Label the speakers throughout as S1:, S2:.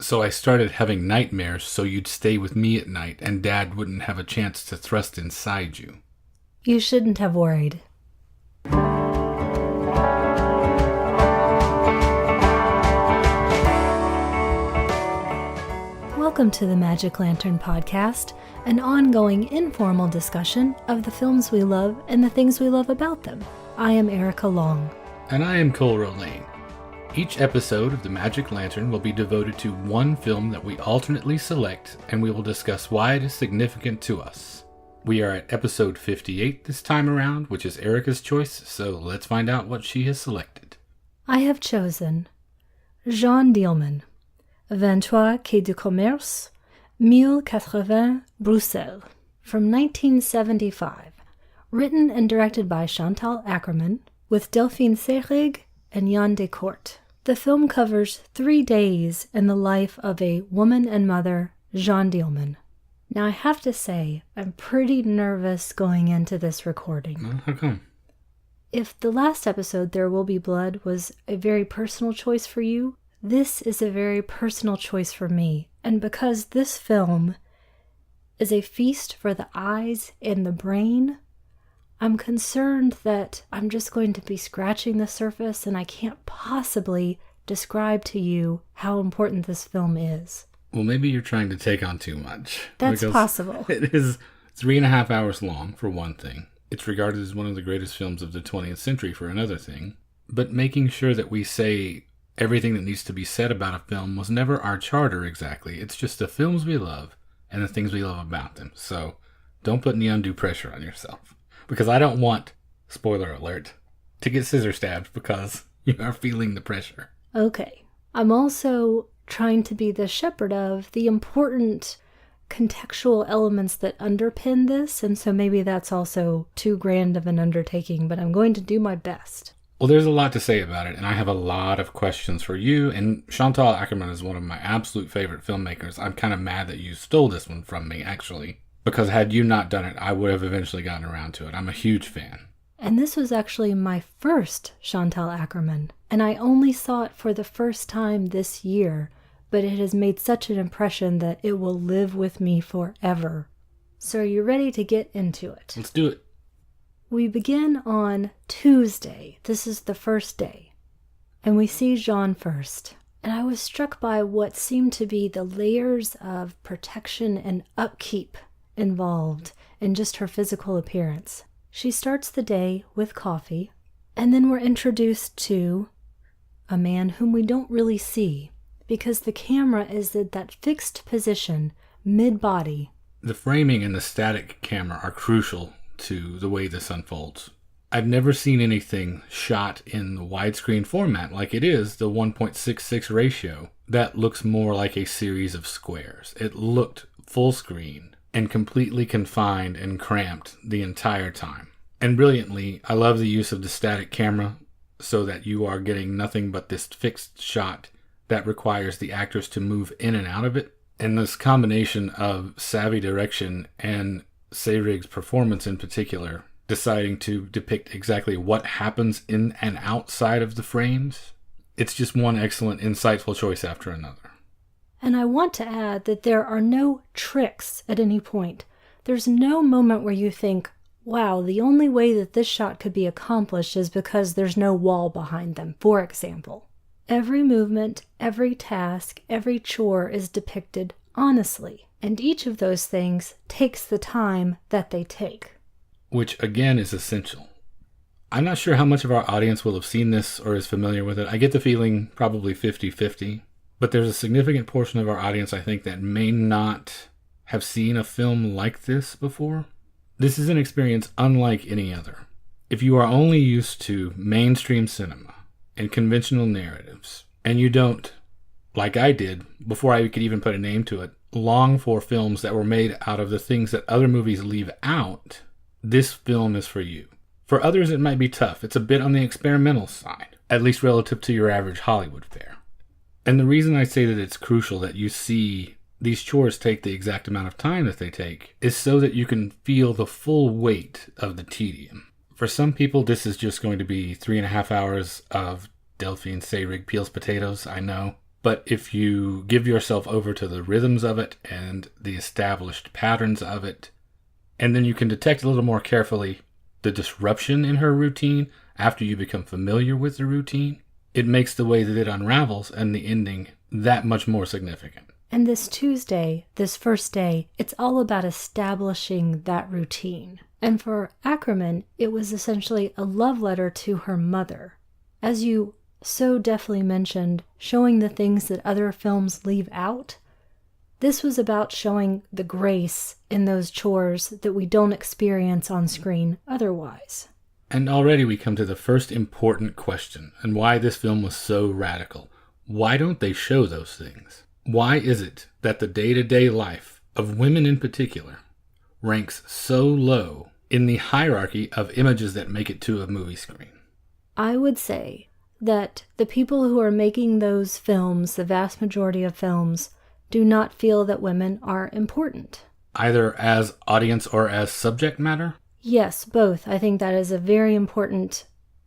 S1: So I started having nightmares so you'd stay with me at night and Dad wouldn't have a chance to thrust inside you.
S2: You shouldn't have worried. Welcome to the Magic Lantern Podcast, an ongoing informal discussion of the films we love and the things we love about them. I am Erica Long.
S1: And I am Cole Rolane. Each episode of the Magic Lantern will be devoted to one film that we alternately select, and we will discuss why it is significant to us. We are at episode 58 this time around, which is Erica's choice, so let's find out what she has selected.
S2: I have chosen Jeanne Dielman, 23 Quai du Commerce, 1080 Bruxelles, from 1975, written and directed by Chantal Akerman, with Delphine Seyrig and Jeanne Decorte. The film covers 3 days in the life of a woman and mother, Jeanne Dielman. Now I have to say, I'm pretty nervous going into this recording.
S1: How come?
S2: If the last episode, There Will Be Blood, was a very personal choice for you, this is a very personal choice for me. And because this film is a feast for the eyes and the brain, I'm concerned that I'm just going to be scratching the surface and I can't possibly describe to you how important this film is.
S1: Well, maybe you're trying to take on too much.
S2: That's possible.
S1: It is 3.5 hours long, for one thing. It's regarded as one of the greatest films of the 20th century, for another thing. But making sure that we say everything that needs to be said about a film was never our charter exactly. It's just the films we love and the things we love about them. So don't put any undue pressure on yourself. Because I don't want, spoiler alert, to get scissor stabbed because you are feeling the pressure.
S2: Okay. I'm also trying to be the shepherd of the important contextual elements that underpin this, and so maybe that's also too grand of an undertaking, but I'm going to do my best.
S1: Well, there's a lot to say about it, and I have a lot of questions for you, and Chantal Akerman is one of my absolute favorite filmmakers. I'm kind of mad that you stole this one from me, actually. Because had you not done it, I would have eventually gotten around to it. I'm a huge fan.
S2: And this was actually my first Chantal Akerman, and I only saw it for the first time this year, but it has made such an impression that it will live with me forever. So are you ready to get into it?
S1: Let's do it.
S2: We begin on Tuesday. This is the first day. And we see Jeanne first. And I was struck by what seemed to be the layers of protection and upkeep involved in just her physical appearance. She starts the day with coffee, and then we're introduced to a man whom we don't really see because the camera is at that fixed position, mid-body.
S1: The framing and the static camera are crucial to the way this unfolds. I've never seen anything shot in the widescreen format like it is, the 1.66 ratio, that looks more like a series of squares. It looked full screen and completely confined and cramped the entire time. And brilliantly, I love the use of the static camera so that you are getting nothing but this fixed shot that requires the actors to move in and out of it. And this combination of savvy direction and Seyrig's performance in particular, deciding to depict exactly what happens in and outside of the frames, it's just one excellent, insightful choice after another.
S2: And I want to add that there are no tricks at any point. There's no moment where you think, wow, the only way that this shot could be accomplished is because there's no wall behind them, for example. Every movement, every task, every chore is depicted honestly, and each of those things takes the time that they take.
S1: Which, again, is essential. I'm not sure how much of our audience will have seen this or is familiar with it. I get the feeling probably 50-50. But there's a significant portion of our audience, I think, that may not have seen a film like this before. This is an experience unlike any other. If you are only used to mainstream cinema and conventional narratives, and you don't, like I did, before I could even put a name to it, long for films that were made out of the things that other movies leave out, this film is for you. For others, it might be tough. It's a bit on the experimental side, at least relative to your average Hollywood fare. And the reason I say that it's crucial that you see these chores take the exact amount of time that they take is so that you can feel the full weight of the tedium. For some people, this is just going to be 3.5 hours of Delphine Seyrig peels potatoes, I know. But if you give yourself over to the rhythms of it and the established patterns of it, and then you can detect a little more carefully the disruption in her routine after you become familiar with the routine, it makes the way that it unravels and the ending that much more significant.
S2: And this Tuesday, this first day, it's all about establishing that routine. And for Akerman, it was essentially a love letter to her mother. As you so deftly mentioned, showing the things that other films leave out, this was about showing the grace in those chores that we don't experience on screen otherwise.
S1: And already we come to the first important question, and why this film was so radical. Why don't they show those things? Why is it that the day-to-day life of women in particular ranks so low in the hierarchy of images that make it to a movie screen?
S2: I would say that the people who are making those films, the vast majority of films, do not feel that women are important.
S1: Either as audience or as subject matter?
S2: Yes, both. I think that is a very important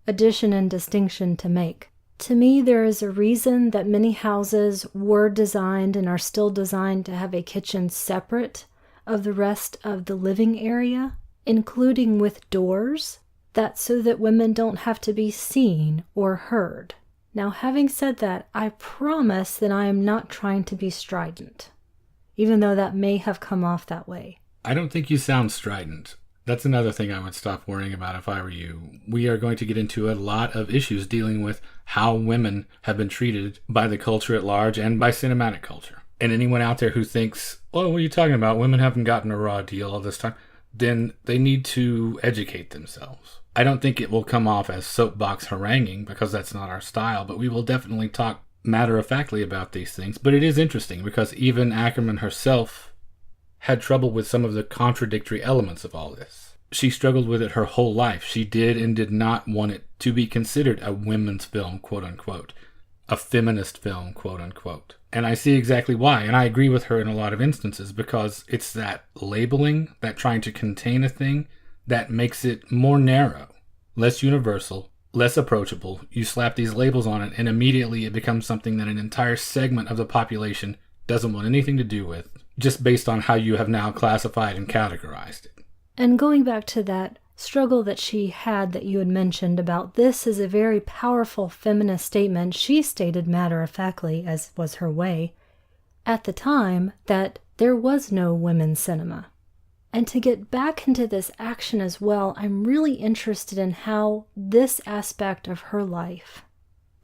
S2: addition and distinction to make. To me, there is a reason that many houses were designed and are still designed to have a kitchen separate of the rest of the living area, including with doors. That's so that women don't have to be seen or heard. Now, having said that, I promise that I am not trying to be strident, even though that may have come off that way.
S1: I don't think you sound strident. That's another thing I would stop worrying about if I were you. We are going to get into a lot of issues dealing with how women have been treated by the culture at large and by cinematic culture. And anyone out there who thinks, oh, what are you talking about? Women haven't gotten a raw deal all this time. Then they need to educate themselves. I don't think it will come off as soapbox haranguing because that's not our style, but we will definitely talk matter-of-factly about these things. But it is interesting because even Akerman herself had trouble with some of the contradictory elements of all this. She struggled with it her whole life. She did and did not want it to be considered a women's film, quote-unquote, a feminist film, quote-unquote. And I see exactly why, and I agree with her in a lot of instances because it's that labeling, that trying to contain a thing, that makes it more narrow, less universal, less approachable. You slap these labels on it, and immediately it becomes something that an entire segment of the population doesn't want anything to do with, just based on how you have now classified and categorized it.
S2: And going back to that struggle that she had that you had mentioned about this is a very powerful feminist statement. She stated matter-of-factly, as was her way, at the time, that there was no women's cinema. And to get back into this action as well, I'm really interested in how this aspect of her life,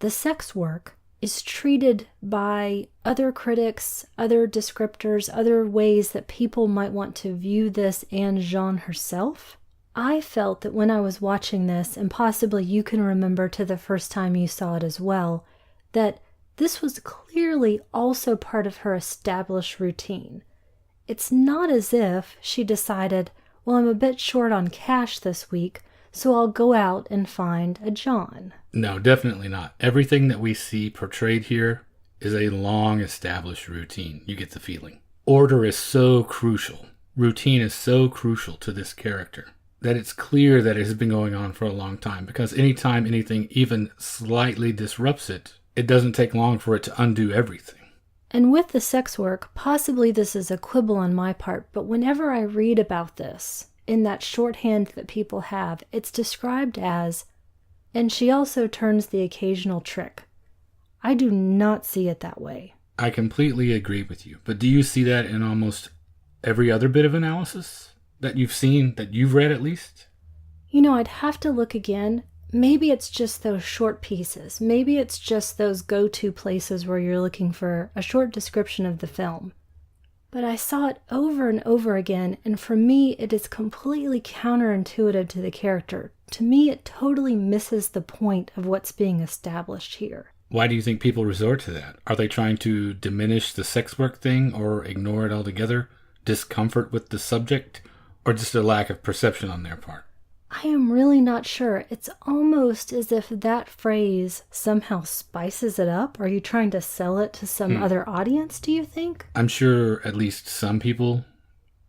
S2: the sex work, is treated by other critics, other descriptors, other ways that people might want to view this and Jeanne herself. I felt that when I was watching this, and possibly you can remember to the first time you saw it as well, that this was clearly also part of her established routine. It's not as if she decided, well, I'm a bit short on cash this week, so I'll go out and find a John.
S1: No, definitely not. Everything that we see portrayed here is a long established routine. You get the feeling. Order is so crucial. Routine is so crucial to this character that it's clear that it has been going on for a long time, because anytime anything even slightly disrupts it, it doesn't take long for it to undo everything.
S2: And with the sex work, possibly this is a quibble on my part, but whenever I read about this, in that shorthand that people have, it's described as, and she also turns the occasional trick. I do not see it that way.
S1: I completely agree with you, but do you see that in almost every other bit of analysis that you've seen, that you've read at least?
S2: You know, I'd have to look again. Maybe it's just those short pieces. Maybe it's just those go-to places where you're looking for a short description of the film. But I saw it over and over again, and for me, it is completely counterintuitive to the character. To me, it totally misses the point of what's being established here.
S1: Why do you think people resort to that? Are they trying to diminish the sex work thing or ignore it altogether? Discomfort with the subject? Or just a lack of perception on their part?
S2: I am really not sure. It's almost as if that phrase somehow spices it up. Are you trying to sell it to some other audience, do you think?
S1: I'm sure at least some people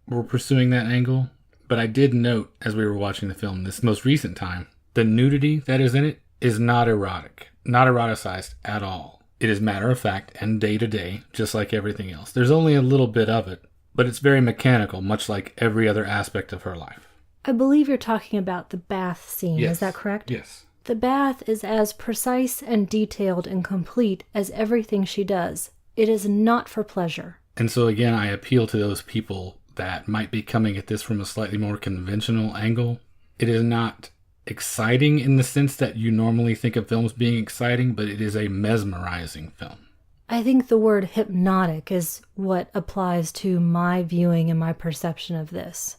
S1: were pursuing that angle. But I did note, as we were watching the film this most recent time, the nudity that is in it is not erotic. Not eroticized at all. It is matter of fact and day to day, just like everything else. There's only a little bit of it, but it's very mechanical, much like every other aspect of her life.
S2: I believe you're talking about the bath scene,
S1: Yes.
S2: Is that correct?
S1: Yes.
S2: The bath is as precise and detailed and complete as everything she does. It is not for pleasure.
S1: And so again, I appeal to those people that might be coming at this from a slightly more conventional angle. It is not exciting in the sense that you normally think of films being exciting, but it is a mesmerizing film.
S2: I think the word hypnotic is what applies to my viewing and my perception of this.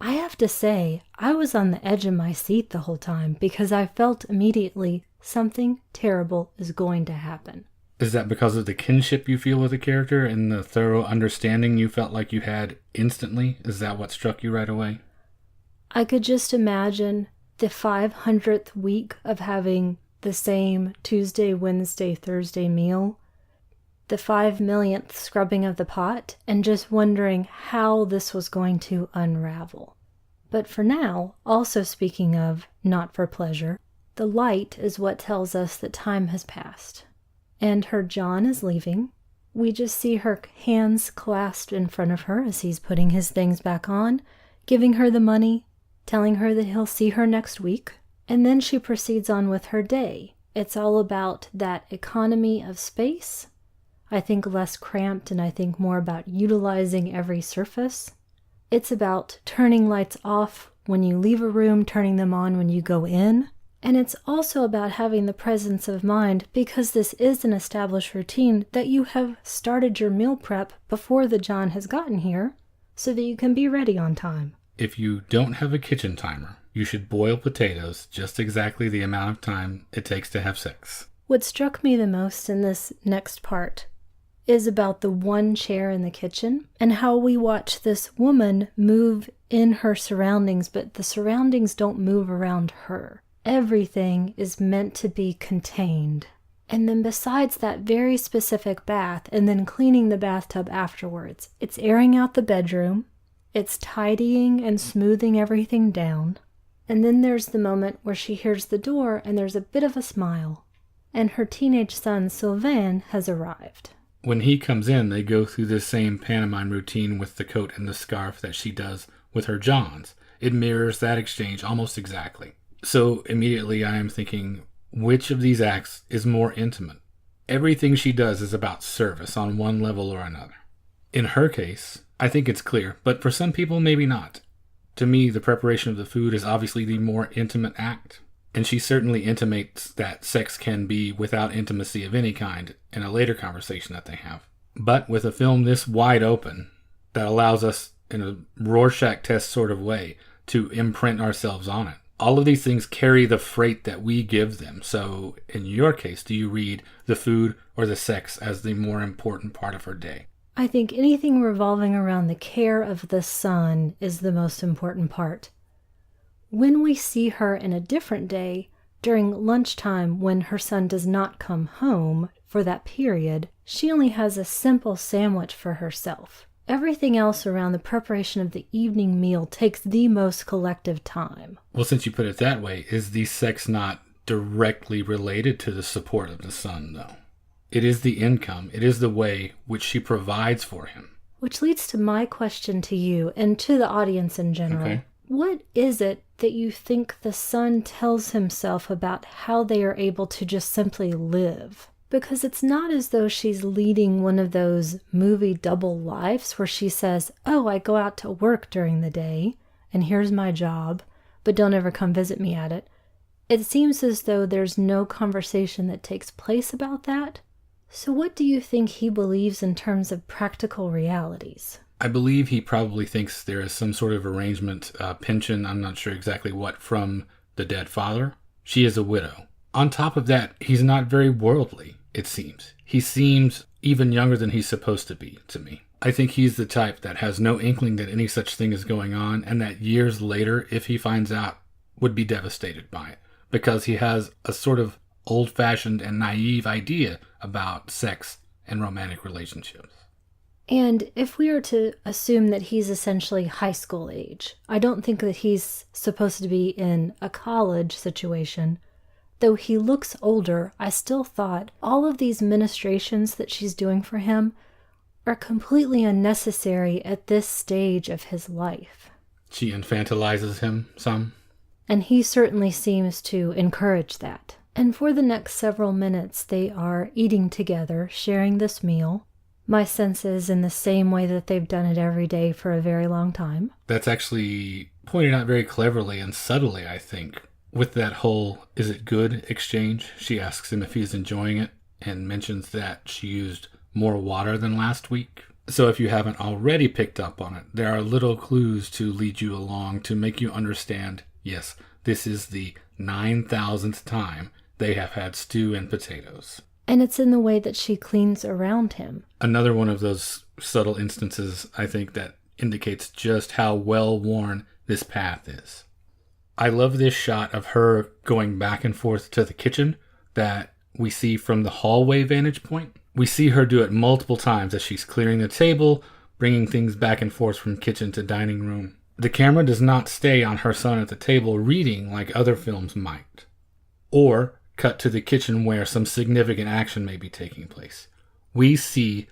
S2: I have to say, I was on the edge of my seat the whole time because I felt immediately something terrible is going to happen.
S1: Is that because of the kinship you feel with the character and the thorough understanding you felt like you had instantly? Is that what struck you right away?
S2: I could just imagine the 500th week of having the same Tuesday, Wednesday, Thursday meal, the 5 millionth scrubbing of the pot, and just wondering how this was going to unravel. But for now, also speaking of not for pleasure, the light is what tells us that time has passed. And her John is leaving. We just see her hands clasped in front of her as he's putting his things back on, giving her the money, telling her that he'll see her next week. And then she proceeds on with her day. It's all about that economy of space. I think less cramped, and I think more about utilizing every surface. It's about turning lights off when you leave a room, turning them on when you go in. And it's also about having the presence of mind, because this is an established routine, that you have started your meal prep before the John has gotten here so that you can be ready on time.
S1: If you don't have a kitchen timer, you should boil potatoes just exactly the amount of time it takes to have sex.
S2: What struck me the most in this next part is about the one chair in the kitchen and how we watch this woman move in her surroundings, but the surroundings don't move around her. Everything is meant to be contained. And then besides that very specific bath and then cleaning the bathtub afterwards, it's airing out the bedroom, it's tidying and smoothing everything down. And then there's the moment where she hears the door and there's a bit of a smile. And her teenage son, Sylvain, has arrived.
S1: When he comes in, they go through this same pantomime routine with the coat and the scarf that she does with her Johns. It mirrors that exchange almost exactly. So immediately I am thinking, which of these acts is more intimate? Everything she does is about service on one level or another. In her case, I think it's clear, but for some people, maybe not. To me, the preparation of the food is obviously the more intimate act. And she certainly intimates that sex can be without intimacy of any kind in a later conversation that they have. But with a film this wide open, that allows us, in a Rorschach test sort of way, to imprint ourselves on it. All of these things carry the freight that we give them. So in your case, do you read the food or the sex as the more important part of her day?
S2: I think anything revolving around the care of the son is the most important part. When we see her in a different day, during lunchtime when her son does not come home for that period, she only has a simple sandwich for herself. Everything else around the preparation of the evening meal takes the most collective time.
S1: Well, since you put it that way, is the sex not directly related to the support of the son, though? It is the income. It is the way which she provides for him.
S2: Which leads to my question to you and to the audience in general.
S1: Okay.
S2: What is it that you think the son tells himself about how they are able to just simply live? Because it's not as though she's leading one of those movie double lives where she says, oh, I go out to work during the day, and here's my job, but don't ever come visit me at it. It seems as though there's no conversation that takes place about that. So what do you think he believes in terms of practical realities?
S1: I believe he probably thinks there is some sort of arrangement, pension, I'm not sure exactly what, from the dead father. She is a widow. On top of that, he's not very worldly. It seems. He seems even younger than he's supposed to be, to me. I think he's the type that has no inkling that any such thing is going on, and that years later, if he finds out, would be devastated by it, because he has a sort of old-fashioned and naive idea about sex and romantic relationships.
S2: And if we are to assume that he's essentially high school age, I don't think that he's supposed to be in a college situation, Though he looks older, I still thought all of these ministrations that she's doing for him are completely unnecessary at this stage of his life.
S1: She infantilizes him some.
S2: And he certainly seems to encourage that. And for the next several minutes, they are eating together, sharing this meal. My sense is in the same way that they've done it every day for a very long time.
S1: That's actually pointed out very cleverly and subtly, I think. With that whole, is it good exchange? She asks him if he's enjoying it and mentions that she used more water than last week. So if you haven't already picked up on it, there are little clues to lead you along to make you understand, yes, this is the 9,000th time they have had stew and potatoes.
S2: And it's in the way that she cleans around him.
S1: Another one of those subtle instances, I think, that indicates just how well worn this path is. I love this shot of her going back and forth to the kitchen that we see from the hallway vantage point. We see her do it multiple times as she's clearing the table, bringing things back and forth from kitchen to dining room. The camera does not stay on her son at the table reading like other films might, or cut to the kitchen where some significant action may be taking place. We see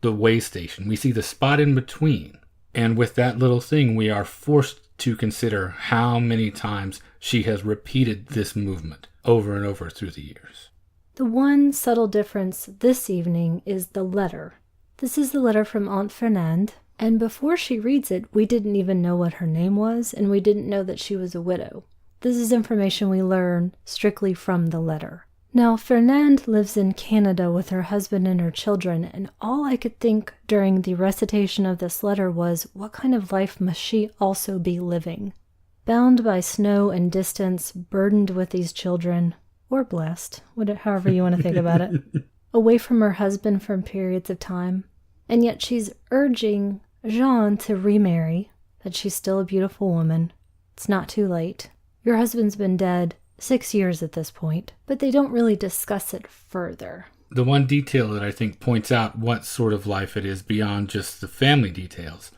S1: the way station. We see the spot in between. And with that little thing, we are forced to consider how many times she has repeated this movement over and over through the years.
S2: The one subtle difference this evening is the letter. This is the letter from Aunt Fernande, and before she reads it, we didn't even know what her name was, and we didn't know that she was a widow. This is information we learn strictly from the letter. Now, Fernande lives in Canada with her husband and her children, and all I could think during the recitation of this letter was, what kind of life must she also be living? Bound by snow and distance, burdened with these children, or blessed, however you want to think about it, away from her husband for periods of time, and yet she's urging Jeanne to remarry, that she's still a beautiful woman. It's not too late. Your husband's been dead 6 years at this point, but they don't really discuss it further.
S1: The one detail that I think points out what sort of life it is beyond just the family details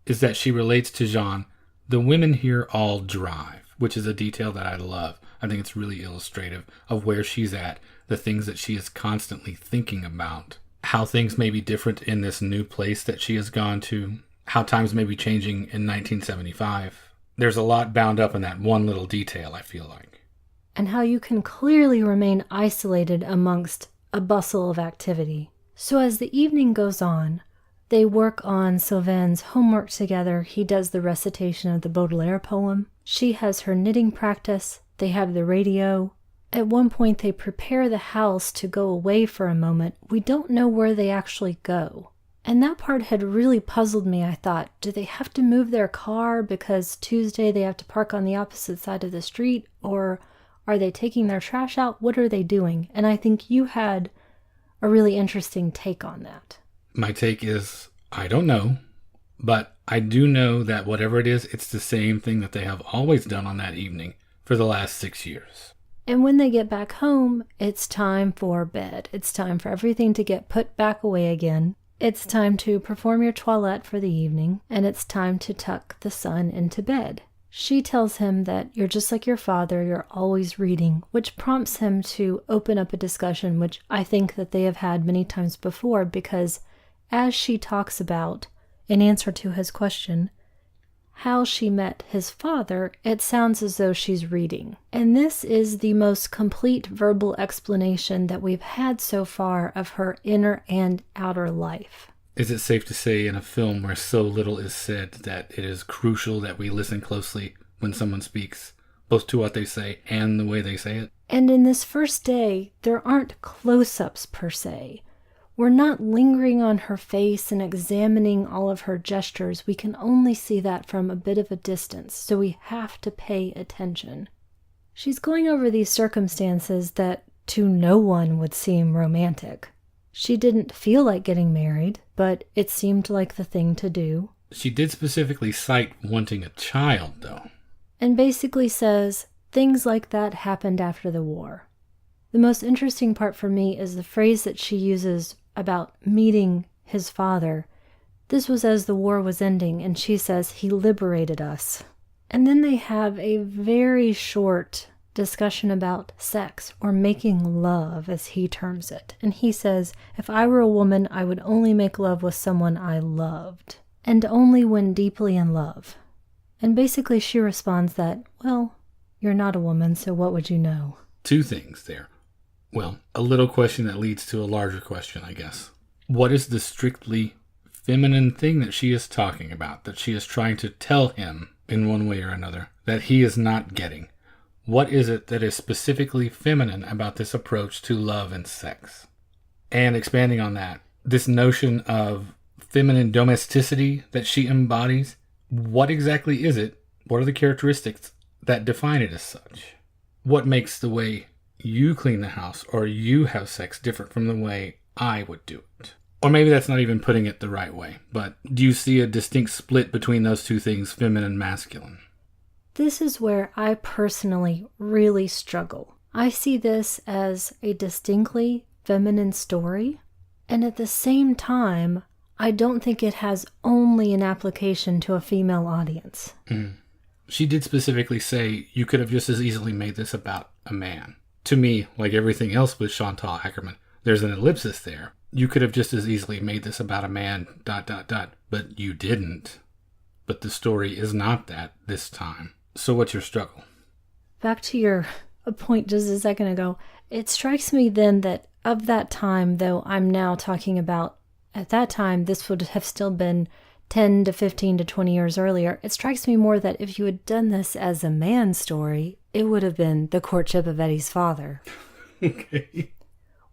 S1: is that she relates to Jeanne, the women here all drive, which is a detail that I love. I think it's really illustrative of where she's at, the things that she is constantly thinking about, how things may be different in this new place that she has gone to, how times may be changing in 1975. There's a lot bound up in that one little detail, I feel like.
S2: And how you can clearly remain isolated amongst a bustle of activity. So as the evening goes on, they work on Sylvain's homework together. He does the recitation of the Baudelaire poem. She has her knitting practice. They have the radio. At one point, they prepare the house to go away for a moment. We don't know where they actually go. And that part had really puzzled me. I thought, do they have to move their car because Tuesday they have to park on the opposite side of the street? Or are they taking their trash out? What are they doing? And I think you had a really interesting take on that.
S1: My take is, I don't know, but I do know that whatever it is, it's the same thing that they have always done on that evening for the last 6 years.
S2: And when they get back home, it's time for bed. It's time for everything to get put back away again. It's time to perform your toilette for the evening, and it's time to tuck the son into bed. She tells him that you're just like your father, you're always reading, which prompts him to open up a discussion, which I think that they have had many times before, because as she talks about, in answer to his question, how she met his father, it sounds as though she's reading. And this is the most complete verbal explanation that we've had so far of her inner and outer life.
S1: Is it safe to say in a film where so little is said that it is crucial that we listen closely when someone speaks, both to what they say and the way they say it?
S2: And in this first day, there aren't close-ups per se. We're not lingering on her face and examining all of her gestures. We can only see that from a bit of a distance, so we have to pay attention. She's going over these circumstances that to no one would seem romantic. She didn't feel like getting married, but it seemed like the thing to do.
S1: She did specifically cite wanting a child, though.
S2: And basically says things like that happened after the war. The most interesting part for me is the phrase that she uses about meeting his father. This was as the war was ending, and she says he liberated us. And then they have a very short discussion about sex, or making love, as he terms it. And he says, if I were a woman, I would only make love with someone I loved, and only when deeply in love. And basically she responds that, well, you're not a woman, so what would you know?
S1: Two things there. Well, a little question that leads to a larger question, I guess. What is the strictly feminine thing that she is talking about, that she is trying to tell him in one way or another, that he is not getting? What is it that is specifically feminine about this approach to love and sex? And expanding on that, this notion of feminine domesticity that she embodies, what exactly is it? What are the characteristics that define it as such? What makes the way you clean the house or you have sex different from the way I would do it? Or maybe that's not even putting it the right way, but do you see a distinct split between those two things, feminine and masculine?
S2: This is where I personally really struggle. I see this as a distinctly feminine story, and at the same time, I don't think it has only an application to a female audience.
S1: She did specifically say you could have just as easily made this about a man. To me, like everything else with Chantal Akerman, there's an ellipsis there. You could have just as easily made this about a man, ... but you didn't. But the story is not that this time. So what's your struggle?
S2: Back to your point just a second ago, it strikes me then that of that time, though I'm now talking about, at that time, this would have still been 10 to 15 to 20 years earlier, it strikes me more that if you had done this as a man's story, it would have been the courtship of Eddie's father.
S1: Okay.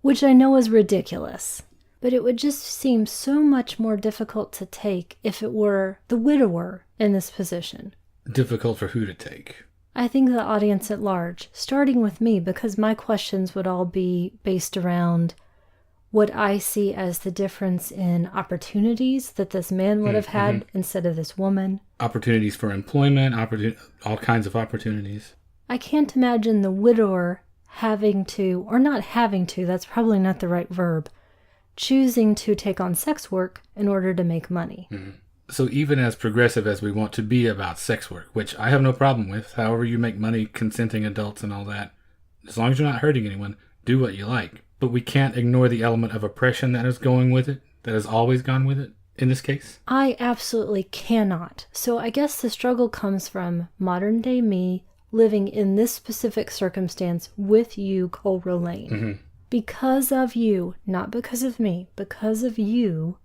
S2: Which I know is ridiculous, but it would just seem so much more difficult to take if it were the widower in this position.
S1: Difficult for who to take?
S2: I think the audience at large, starting with me, because my questions would all be based around what I see as the difference in opportunities that this man would have had instead of this woman. Opportunities
S1: for employment, all kinds of opportunities.
S2: I can't imagine the widower having to, or not having to, that's probably not the right verb, choosing to take on sex work in order to make money.
S1: So even as progressive as we want to be about sex work, which I have no problem with, however you make money, consenting adults and all that, as long as you're not hurting anyone, do what you like. But we can't ignore the element of oppression that is going with it, that has always gone with it in this case.
S2: I absolutely cannot. So I guess the struggle comes from modern day me living in this specific circumstance with you, Cole Rolane. Because of you, not because of me, because of you,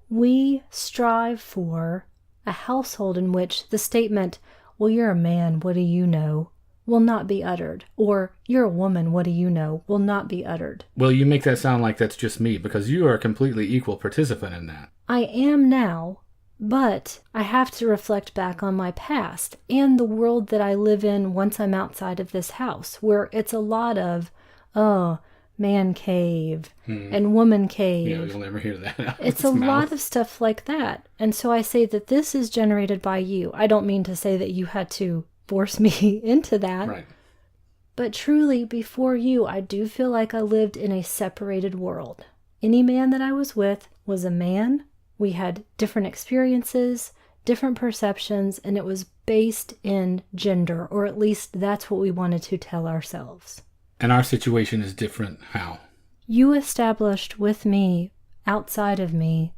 S2: we strive for a household in which the statement, well, you're a man, what do you know, will not be uttered. Or, you're a woman, what do you know, will not be uttered.
S1: Well, you make that sound like that's just me, because you are a completely equal participant in that.
S2: I am now, but I have to reflect back on my past and the world that I live in once I'm outside of this house, where it's a lot of, man cave and woman cave.
S1: Yeah, you'll never hear that.
S2: It's a lot of stuff like that. And so I say that this is generated by you. I don't mean to say that you had to force me into that.
S1: Right.
S2: But truly, before you, I do feel like I lived in a separated world. Any man that I was with was a man. We had different experiences, different perceptions, and it was based in gender, or at least that's what we wanted to tell ourselves.
S1: And our situation is different how?
S2: You established with me, outside of me,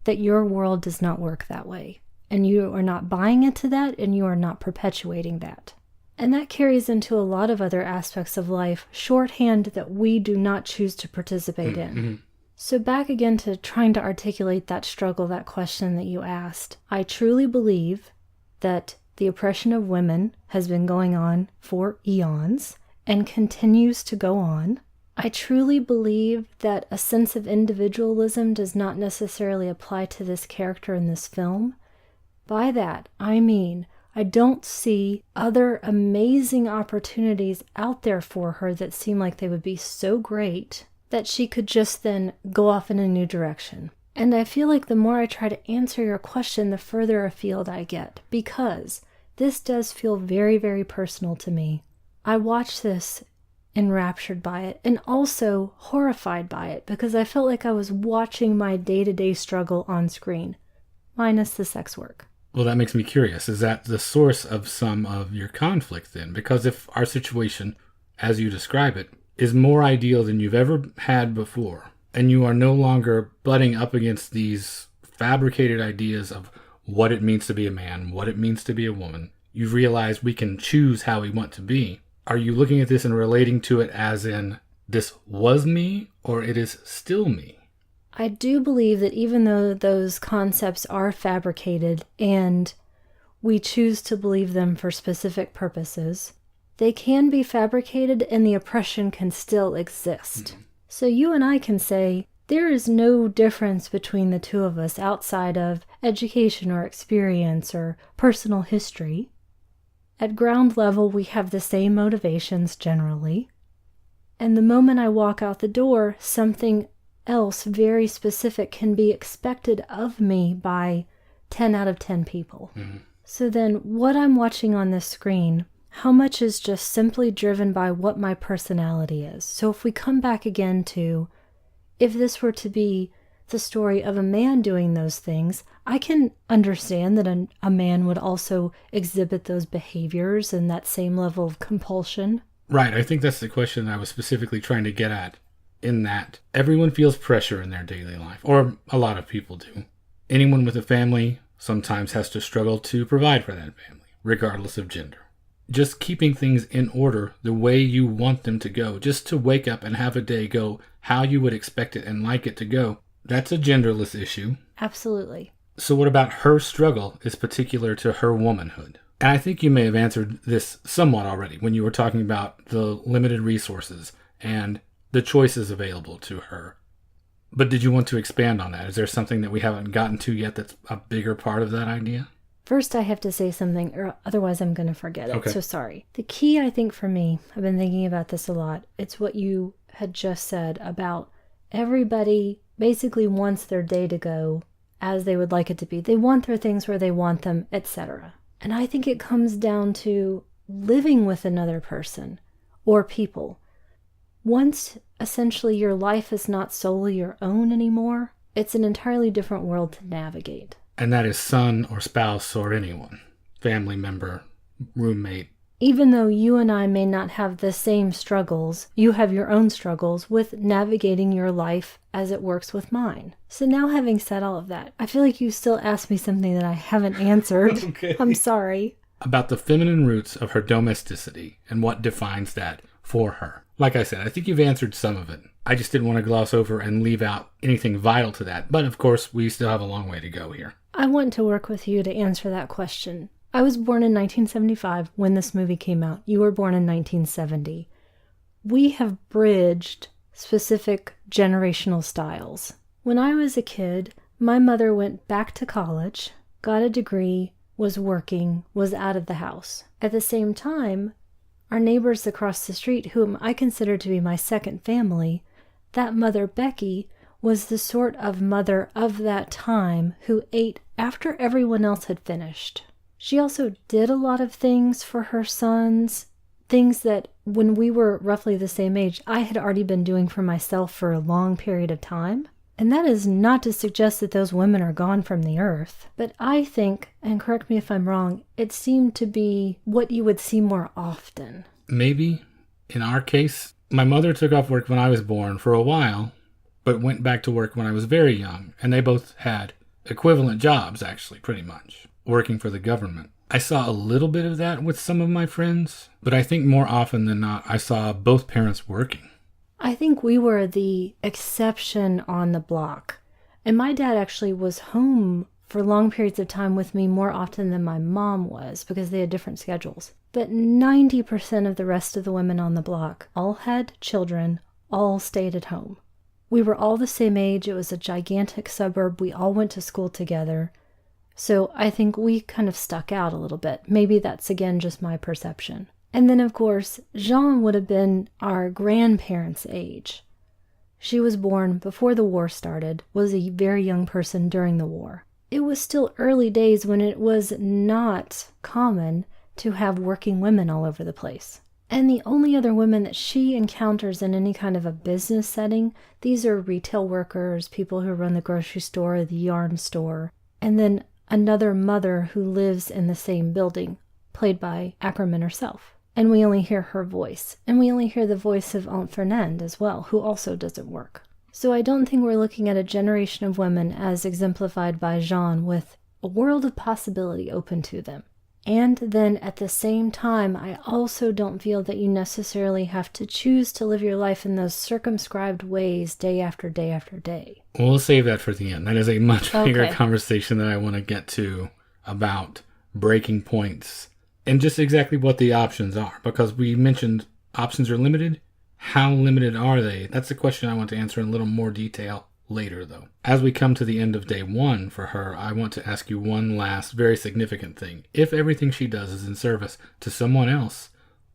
S2: that your world does not work that way. And you are not buying into that, and you are not perpetuating that. And that carries into a lot of other aspects of life, shorthand that we do not choose to participate in. So back again to trying to articulate that struggle, that question that you asked. I truly believe that the oppression of women has been going on for eons and continues to go on. I truly believe that a sense of individualism does not necessarily apply to this character in this film. By that, I mean, I don't see other amazing opportunities out there for her that seem like they would be so great that she could just then go off in a new direction. And I feel like the more I try to answer your question, the further afield I get, because this does feel very, very personal to me. I watched this enraptured by it and also horrified by it because I felt like I was watching my day-to-day struggle on screen, minus the sex work.
S1: Well, that makes me curious. Is that the source of some of your conflict then? Because if our situation, as you describe it, is more ideal than you've ever had before, and you are no longer butting up against these fabricated ideas of what it means to be a man, what it means to be a woman, you've realized we can choose how we want to be. Are you looking at this and relating to it as in, this was me, or it is still me?
S2: I do believe that even though those concepts are fabricated and we choose to believe them for specific purposes, they can be fabricated and the oppression can still exist. Mm-hmm. So you and I can say, there is no difference between the two of us outside of education or experience or personal history. At ground level, we have the same motivations generally. And the moment I walk out the door, something else very specific can be expected of me by 10 out of 10 people. Mm-hmm. So then what I'm watching on this screen, how much is just simply driven by what my personality is? So if we come back again to, if this were to be the story of a man doing those things, I can understand that a man would also exhibit those behaviors and that same level of compulsion.
S1: Right, I think that's the question I was specifically trying to get at, in that everyone feels pressure in their daily life, or a lot of people do. Anyone with a family sometimes has to struggle to provide for that family, regardless of gender. Just keeping things in order the way you want them to go, just to wake up and have a day go how you would expect it and like it to go, that's a genderless issue.
S2: Absolutely.
S1: So what about her struggle is particular to her womanhood? And I think you may have answered this somewhat already when you were talking about the limited resources and the choices available to her. But did you want to expand on that? Is there something that we haven't gotten to yet that's a bigger part of that idea?
S2: First, I have to say something, or otherwise I'm going to forget it. Okay. So sorry. The key, I think, for me, I've been thinking about this a lot. It's what you had just said about everybody basically wants their day to go as they would like it to be. They want their things where they want them, etc. And I think it comes down to living with another person or people. Once essentially your life is not solely your own anymore, it's an entirely different world to navigate.
S1: And that is son or spouse or anyone, family member, roommate.
S2: Even though you and I may not have the same struggles, you have your own struggles with navigating your life as it works with mine. So now, having said all of that, I feel like you still asked me something that I haven't answered. Okay. I'm sorry.
S1: About the feminine roots of her domesticity and what defines that for her. Like I said, I think you've answered some of it. I just didn't want to gloss over and leave out anything vital to that. But of course, we still have a long way to go here.
S2: I want to work with you to answer that question. I was born in 1975 when this movie came out. You were born in 1970. We have bridged specific generational styles. When I was a kid, my mother went back to college, got a degree, was working, was out of the house. At the same time, our neighbors across the street, whom I consider to be my second family, that mother, Becky, was the sort of mother of that time who ate after everyone else had finished. She also did a lot of things for her sons, things that when we were roughly the same age, I had already been doing for myself for a long period of time. And that is not to suggest that those women are gone from the earth. But I think, and correct me if I'm wrong, it seemed to be what you would see more often.
S1: Maybe. In our case, my mother took off work when I was born for a while, but went back to work when I was very young. And they both had equivalent jobs, actually, pretty much, working for the government. I saw a little bit of that with some of my friends, but I think more often than not, I saw both parents working.
S2: I think we were the exception on the block. And my dad actually was home for long periods of time with me more often than my mom was because they had different schedules. But 90% of the rest of the women on the block all had children, all stayed at home. We were all the same age. It was a gigantic suburb. We all went to school together. So I think we kind of stuck out a little bit. Maybe that's, again, just my perception. And then, of course, Jeanne would have been our grandparents' age. She was born before the war started, was a very young person during the war. It was still early days when it was not common to have working women all over the place. And the only other women that she encounters in any kind of a business setting, these are retail workers, people who run the grocery store, the yarn store. And then another mother who lives in the same building, played by Akerman herself. And we only hear her voice. And we only hear the voice of Aunt Fernande as well, who also doesn't work. So I don't think we're looking at a generation of women as exemplified by Jeanne with a world of possibility open to them. And then at the same time, I also don't feel that you necessarily have to choose to live your life in those circumscribed ways day after day after day.
S1: Well, we'll save that for the end. That is a much bigger conversation that I want to get to about breaking points and just exactly what the options are. Because we mentioned options are limited. How limited are they? That's a question I want to answer in a little more detail later, though. As we come to the end of day one for her, I want to ask you one last very significant thing. If everything she does is in service to someone else,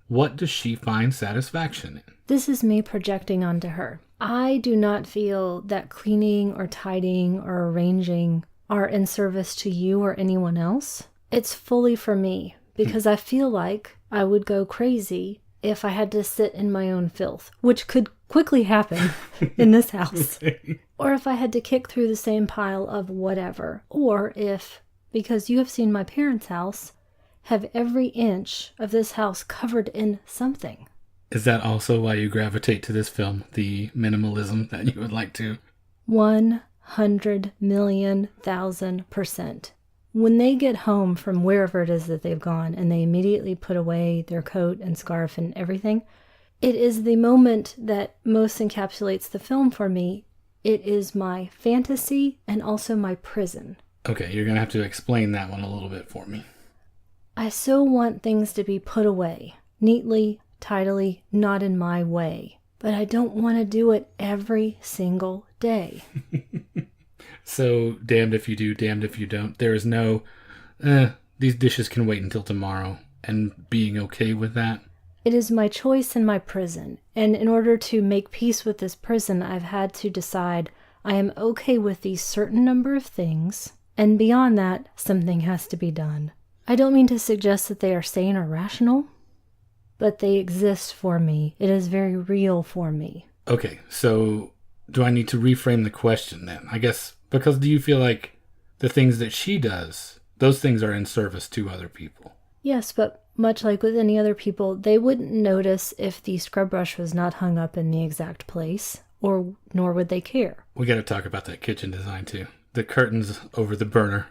S1: what does she find satisfaction in?
S2: This is me projecting onto her. I do not feel that cleaning or tidying or arranging are in service to you or anyone else. It's fully for me, because I feel like I would go crazy if I had to sit in my own filth, which could quickly happen in this house. Or if I had to kick through the same pile of whatever. Or if, because you have seen my parents' house, have every inch of this house covered in something.
S1: Is that also why you gravitate to this film, the minimalism that you would like to?
S2: 100,000,000%. When they get home from wherever it is that they've gone and they immediately put away their coat and scarf and everything, it is the moment that most encapsulates the film for me. It is my fantasy and also my prison.
S1: Okay, you're going to have to explain that one a little bit for me.
S2: I so want things to be put away, neatly, tidily, not in my way. But I don't want to do it every single day.
S1: So, damned if you do, damned if you don't. There is no, these dishes can wait until tomorrow, and being okay with that.
S2: It is my choice and my prison. And in order to make peace with this prison, I've had to decide I am okay with these certain number of things, and beyond that, something has to be done. I don't mean to suggest that they are sane or rational, but they exist for me. It is very real for me.
S1: Okay, so do I need to reframe the question then? I guess, because do you feel like the things that she does, those things are in service to other people?
S2: Yes, but much like with any other people, they wouldn't notice if the scrub brush was not hung up in the exact place, or nor would they care.
S1: We got to talk about that kitchen design too. The curtains over the burner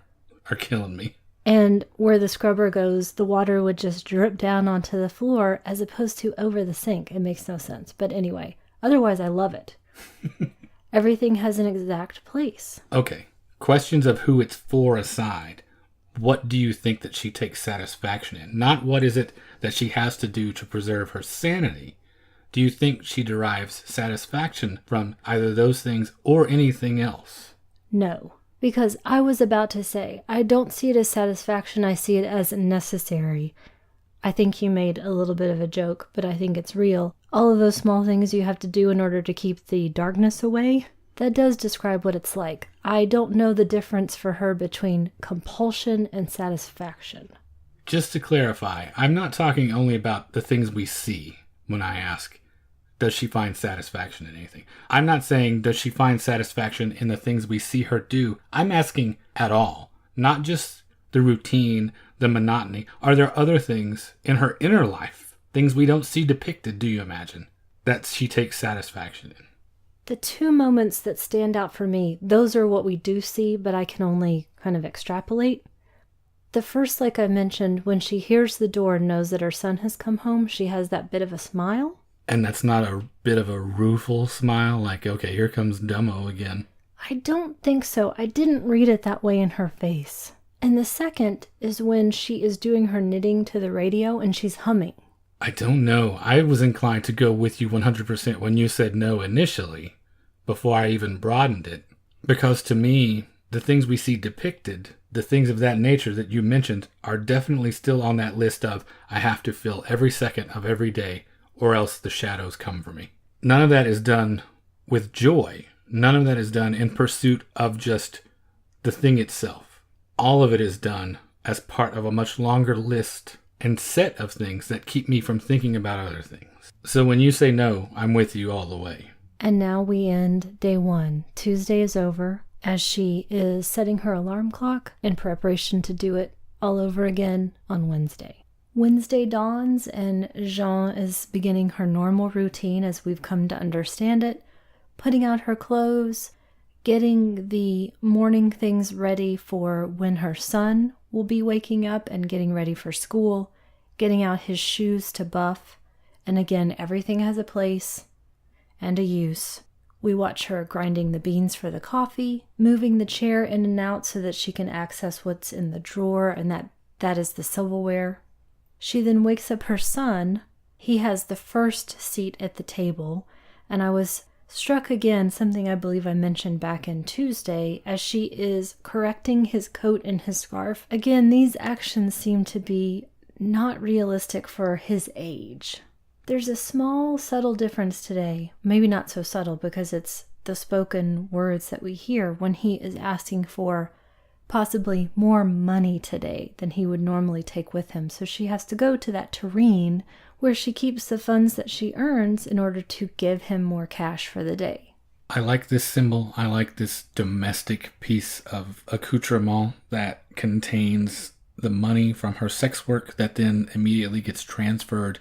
S1: are killing me.
S2: And where the scrubber goes, the water would just drip down onto the floor as opposed to over the sink. It makes no sense. But anyway, otherwise I love it. Everything has an exact place.
S1: Okay. Questions of who it's for aside. What do you think that she takes satisfaction in? Not what is it that she has to do to preserve her sanity. Do you think she derives satisfaction from either those things or anything else?
S2: No. Because I was about to say, I don't see it as satisfaction, I see it as necessary. I think you made a little bit of a joke, but I think it's real. All of those small things you have to do in order to keep the darkness away, that does describe what it's like. I don't know the difference for her between compulsion and satisfaction.
S1: Just to clarify, I'm not talking only about the things we see when I ask, does she find satisfaction in anything? I'm not saying, does she find satisfaction in the things we see her do? I'm asking at all, not just the routine, the monotony. Are there other things in her inner life, things we don't see depicted, do you imagine, that she takes satisfaction in?
S2: The two moments that stand out for me, those are what we do see, but I can only kind of extrapolate. The first, like I mentioned, when she hears the door and knows that her son has come home, she has that bit of a smile.
S1: And that's not a bit of a rueful smile, like, okay, here comes Dumbo again.
S2: I don't think so. I didn't read it that way in her face. And the second is when she is doing her knitting to the radio and she's humming.
S1: I don't know. I was inclined to go with you 100% when you said no initially, before I even broadened it. Because to me, the things we see depicted, the things of that nature that you mentioned, are definitely still on that list of, I have to fill every second of every day, or else the shadows come for me. None of that is done with joy. None of that is done in pursuit of just the thing itself. All of it is done as part of a much longer list and set of things that keep me from thinking about other things. So when you say no, I'm with you all the way.
S2: And now we end day one. Tuesday is over. as she is setting her alarm clock in preparation to do it all over again on Wednesday. Wednesday dawns and Jeanne is beginning her normal routine as we've come to understand it, putting out her clothes, getting the morning things ready for when her son will be waking up and getting ready for school, getting out his shoes to buff, and again, everything has a place and a use. We watch her grinding the beans for the coffee, moving the chair in and out so that she can access what's in the drawer, and that is the silverware. She then wakes up her son. He has the first seat at the table, and I was struck again, something I believe I mentioned back in Tuesday, as she is correcting his coat and his scarf. Again, these actions seem to be not realistic for his age. There's a small, subtle difference today. Maybe not so subtle because it's the spoken words that we hear when he is asking for possibly more money today than he would normally take with him. So she has to go to that terrine where she keeps the funds that she earns in order to give him more cash for the day.
S1: I like this symbol. I like this domestic piece of accoutrement that contains the money from her sex work that then immediately gets transferred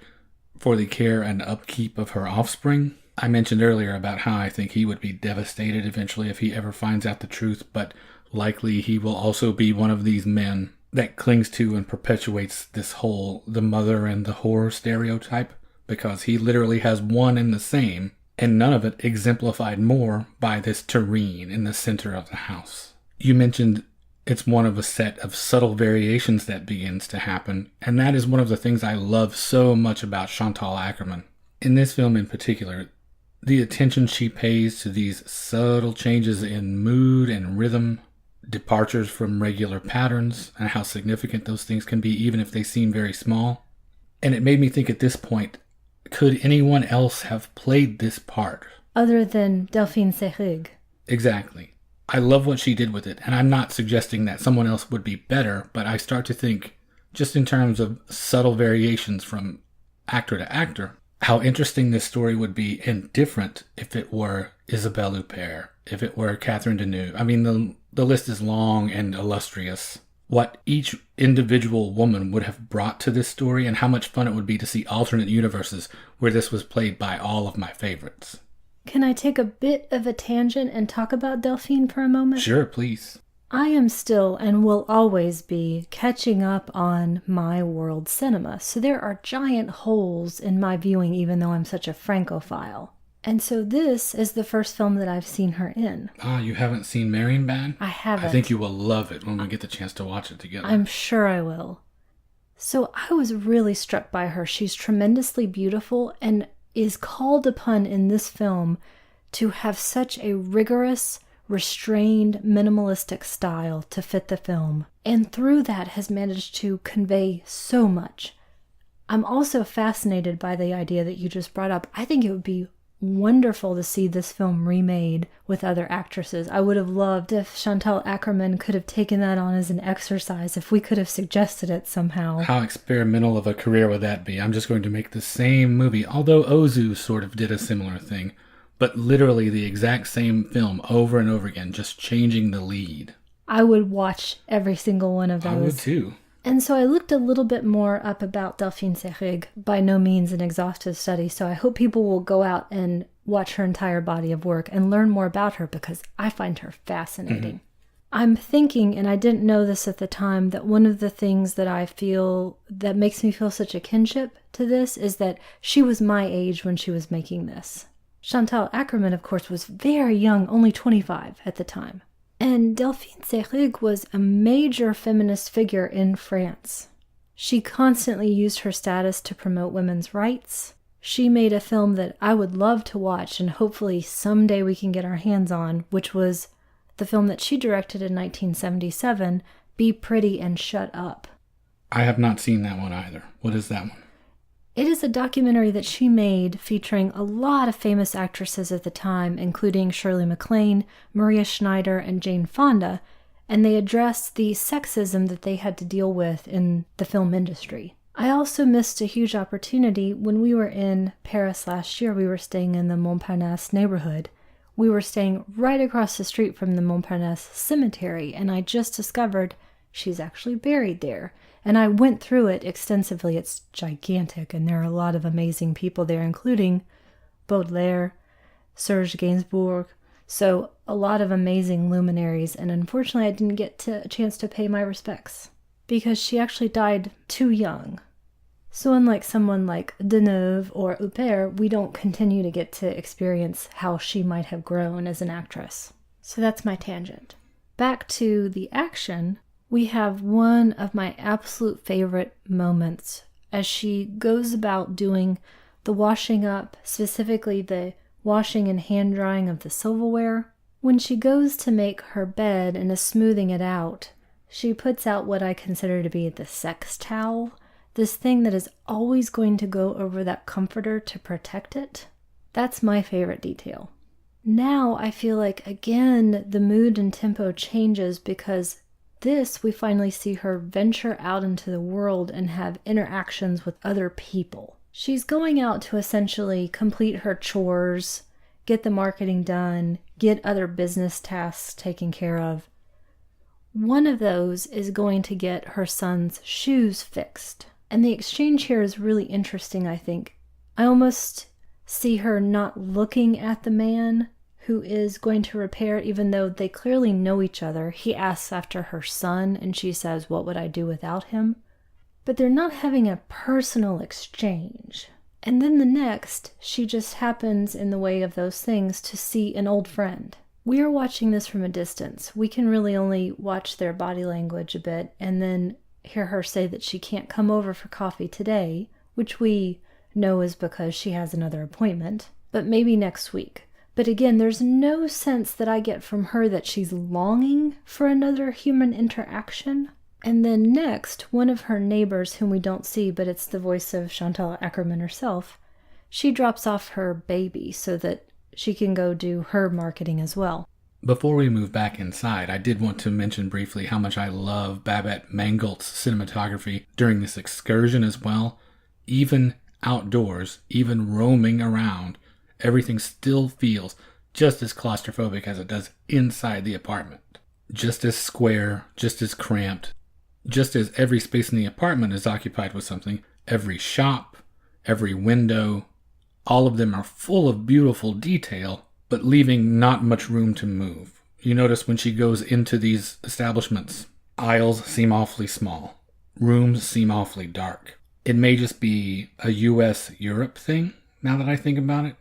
S1: for the care and upkeep of her offspring. I mentioned earlier about how I think he would be devastated eventually if he ever finds out the truth, but likely he will also be one of these men that clings to and perpetuates this whole the mother and the whore stereotype, because he literally has one and the same, and none of it exemplified more by this terrine in the center of the house. You mentioned it's one of a set of subtle variations that begins to happen, and that is one of the things I love so much about Chantal Akerman. In this film in particular, the attention she pays to these subtle changes in mood and rhythm, departures from regular patterns, and how significant those things can be even if they seem very small. And it made me think at this point, could anyone else have played this part?
S2: Other than Delphine Seyrig.
S1: Exactly. I love what she did with it, and I'm not suggesting that someone else would be better, but I start to think, just in terms of subtle variations from actor to actor, how interesting this story would be and different if it were Isabelle Huppert, if it were Catherine Deneuve. I mean, the list is long and illustrious. What each individual woman would have brought to this story, and how much fun it would be to see alternate universes where this was played by all of my favorites.
S2: Can I take a bit of a tangent and talk about Delphine for a moment?
S1: Sure, please.
S2: I am still, and will always be, catching up on my world cinema, so there are giant holes in my viewing even though I'm such a Francophile. And so this is the first film that I've seen her in.
S1: Ah, you haven't seen Marienbad?
S2: I haven't.
S1: I think you will love it when we get the chance to watch it together.
S2: I'm sure I will. So I was really struck by her. She's tremendously beautiful and is called upon in this film to have such a rigorous, restrained, minimalistic style to fit the film. And through that has managed to convey so much. I'm also fascinated by the idea that you just brought up. I think it would be wonderful to see this film remade with other actresses. I would have loved if Chantal Akerman could have taken that on as an exercise, if we could have suggested it somehow.
S1: How experimental of a career would that be? I'm just going to make the same movie, although Ozu sort of did a similar thing, but literally the exact same film over and over again, just changing the lead.
S2: I would watch every single one of those.
S1: I would too.
S2: And so I looked a little bit more up about Delphine Seyrig, by no means an exhaustive study, so I hope people will go out and watch her entire body of work and learn more about her because I find her fascinating. Mm-hmm. I'm thinking, and I didn't know this at the time, that one of the things that I feel that makes me feel such a kinship to this is that she was my age when she was making this. Chantal Akerman, of course, was very young, only 25 at the time. And Delphine Seyrig was a major feminist figure in France. She constantly used her status to promote women's rights. She made a film that I would love to watch and hopefully someday we can get our hands on, which was the film that she directed in 1977, Be Pretty and Shut Up.
S1: I have not seen that one either. What is that one?
S2: It is a documentary that she made featuring a lot of famous actresses at the time, including Shirley MacLaine, Maria Schneider, and Jane Fonda, and they addressed the sexism that they had to deal with in the film industry. I also missed a huge opportunity when we were in Paris last year. We were staying in the Montparnasse neighborhood. We were staying right across the street from the Montparnasse Cemetery, and I just discovered she's actually buried there. And I went through it extensively. It's gigantic, and there are a lot of amazing people there, including Baudelaire, Serge Gainsbourg, so a lot of amazing luminaries, and unfortunately I didn't get a chance to pay my respects, because she actually died too young. So unlike someone like Deneuve or Huppert, we don't continue to get to experience how she might have grown as an actress. So that's my tangent. Back to the action, we have one of my absolute favorite moments as she goes about doing the washing up, specifically the washing and hand drying of the silverware. When she goes to make her bed and is smoothing it out, she puts out what I consider to be the sex towel, this thing that is always going to go over that comforter to protect it. That's my favorite detail. Now I feel like, again, the mood and tempo changes because we finally see her venture out into the world and have interactions with other people. She's going out to essentially complete her chores, get the marketing done, get other business tasks taken care of. One of those is going to get her son's shoes fixed. And the exchange here is really interesting, I think. I almost see her not looking at the man who is going to repair it, even though they clearly know each other. He asks after her son, and she says, "What would I do without him?" But they're not having a personal exchange. And then the next, she just happens, in the way of those things, to see an old friend. We are watching this from a distance. We can really only watch their body language a bit, and then hear her say that she can't come over for coffee today, which we know is because she has another appointment, but maybe next week. But again, there's no sense that I get from her that she's longing for another human interaction. And then next, one of her neighbors, whom we don't see, but it's the voice of Chantal Akerman herself, she drops off her baby so that she can go do her marketing as well.
S1: Before we move back inside, I did want to mention briefly how much I love Babette Mangolte's cinematography during this excursion as well. Even outdoors, even roaming around, everything still feels just as claustrophobic as it does inside the apartment. Just as square, just as cramped, just as every space in the apartment is occupied with something. Every shop, every window, all of them are full of beautiful detail, but leaving not much room to move. You notice when she goes into these establishments, aisles seem awfully small. Rooms seem awfully dark. It may just be a US-Europe thing, now that I think about it.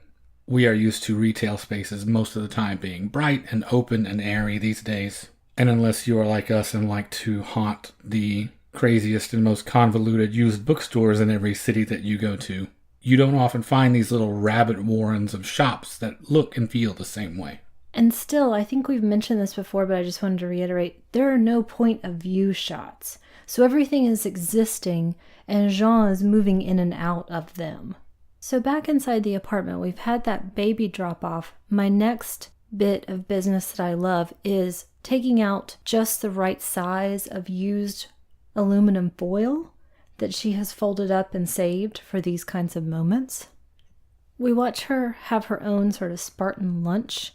S1: We are used to retail spaces most of the time being bright and open and airy these days. And unless you are like us and like to haunt the craziest and most convoluted used bookstores in every city that you go to, you don't often find these little rabbit warrens of shops that look and feel the same way.
S2: And still, I think we've mentioned this before, but I just wanted to reiterate, there are no point of view shots. So everything is existing, and Jeanne is moving in and out of them. So back inside the apartment, we've had that baby drop off. My next bit of business that I love is taking out just the right size of used aluminum foil that she has folded up and saved for these kinds of moments. We watch her have her own sort of Spartan lunch,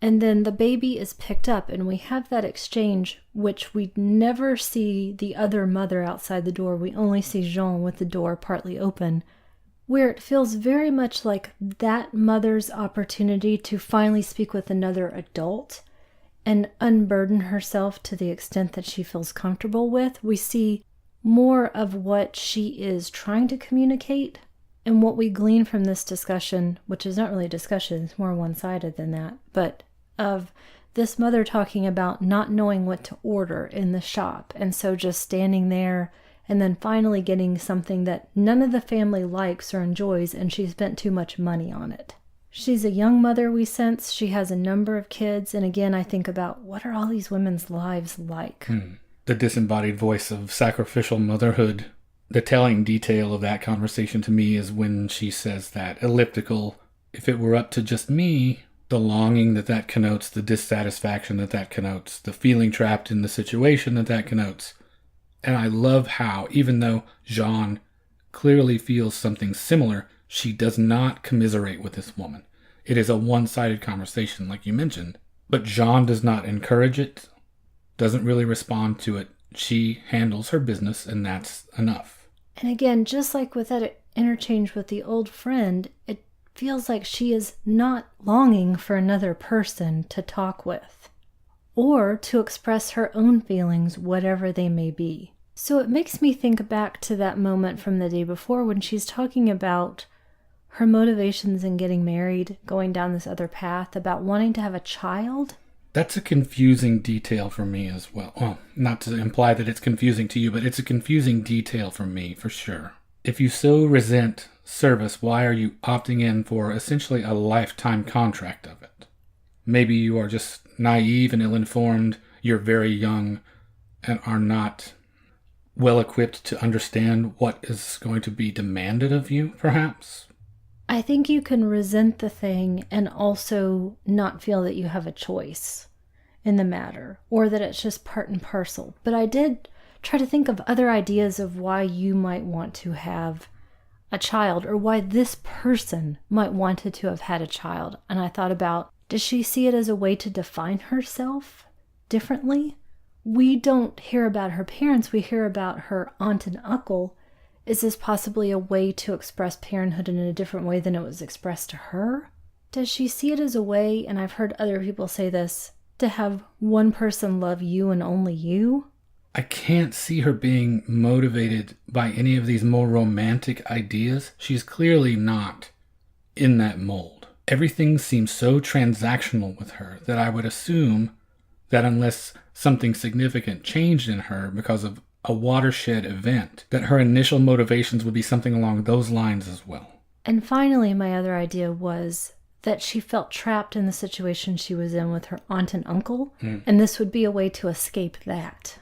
S2: and then the baby is picked up, and we have that exchange, which we never see the other mother outside the door. We only see Jeanne with the door partly open, where it feels very much like that mother's opportunity to finally speak with another adult and unburden herself to the extent that she feels comfortable with. We see more of what she is trying to communicate, and what we glean from this discussion, which is not really a discussion, it's more one-sided than that, but of this mother talking about not knowing what to order in the shop, and so just standing there and then finally getting something that none of the family likes or enjoys, and she spent too much money on it. She's a young mother, we sense. She has a number of kids, and again, I think about, what are all these women's lives like?
S1: The disembodied voice of sacrificial motherhood. The telling detail of that conversation to me is when she says that elliptical, "If it were up to just me," the longing that connotes, the dissatisfaction that connotes, the feeling trapped in the situation that connotes. And I love how, even though Jeanne clearly feels something similar, she does not commiserate with this woman. It is a one-sided conversation, like you mentioned. But Jeanne does not encourage it, doesn't really respond to it. She handles her business, and that's enough.
S2: And again, just like with that interchange with the old friend, it feels like she is not longing for another person to talk with or to express her own feelings, whatever they may be. So it makes me think back to that moment from the day before when she's talking about her motivations in getting married, going down this other path, about wanting to have a child.
S1: That's a confusing detail for me as well. Well, not to imply that it's confusing to you, but it's a confusing detail for me, for sure. If you so resent service, why are you opting in for essentially a lifetime contract of it? Maybe you are just naive and ill-informed, you're very young, and are not well-equipped to understand what is going to be demanded of you, perhaps?
S2: I think you can resent the thing and also not feel that you have a choice in the matter, or that it's just part and parcel. But I did try to think of other ideas of why you might want to have a child, or why this person might wanted to have had a child. And I thought about, does she see it as a way to define herself differently? We don't hear about her parents, we hear about her aunt and uncle. Is this possibly a way to express parenthood in a different way than it was expressed to her? Does she see it as a way, and I've heard other people say this, to have one person love you and only you?
S1: I can't see her being motivated by any of these more romantic ideas. She's clearly not in that mold. Everything seems so transactional with her that I would assume that unless something significant changed in her because of a watershed event, that her initial motivations would be something along those lines as well.
S2: And finally, my other idea was that she felt trapped in the situation she was in with her aunt and uncle, and this would be a way to escape that.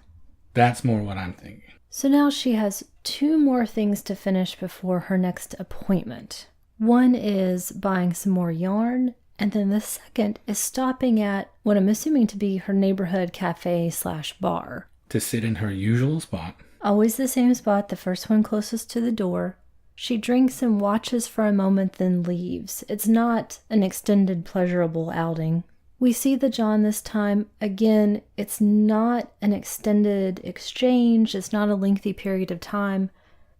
S1: That's more what I'm thinking.
S2: So now she has 2 more things to finish before her next appointment. One is buying some more yarn, and then the second is stopping at what I'm assuming to be her neighborhood cafe/bar.
S1: To sit in her usual spot.
S2: Always the same spot, the first one closest to the door. She drinks and watches for a moment, then leaves. It's not an extended, pleasurable outing. We see the Jeanne this time. Again, it's not an extended exchange. It's not a lengthy period of time.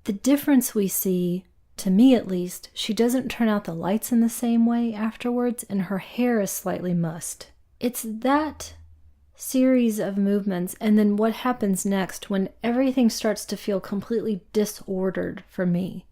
S2: The difference we see, to me at least, she doesn't turn out the lights in the same way afterwards, and her hair is slightly mussed. It's that series of movements, and then what happens next when everything starts to feel completely disordered for me.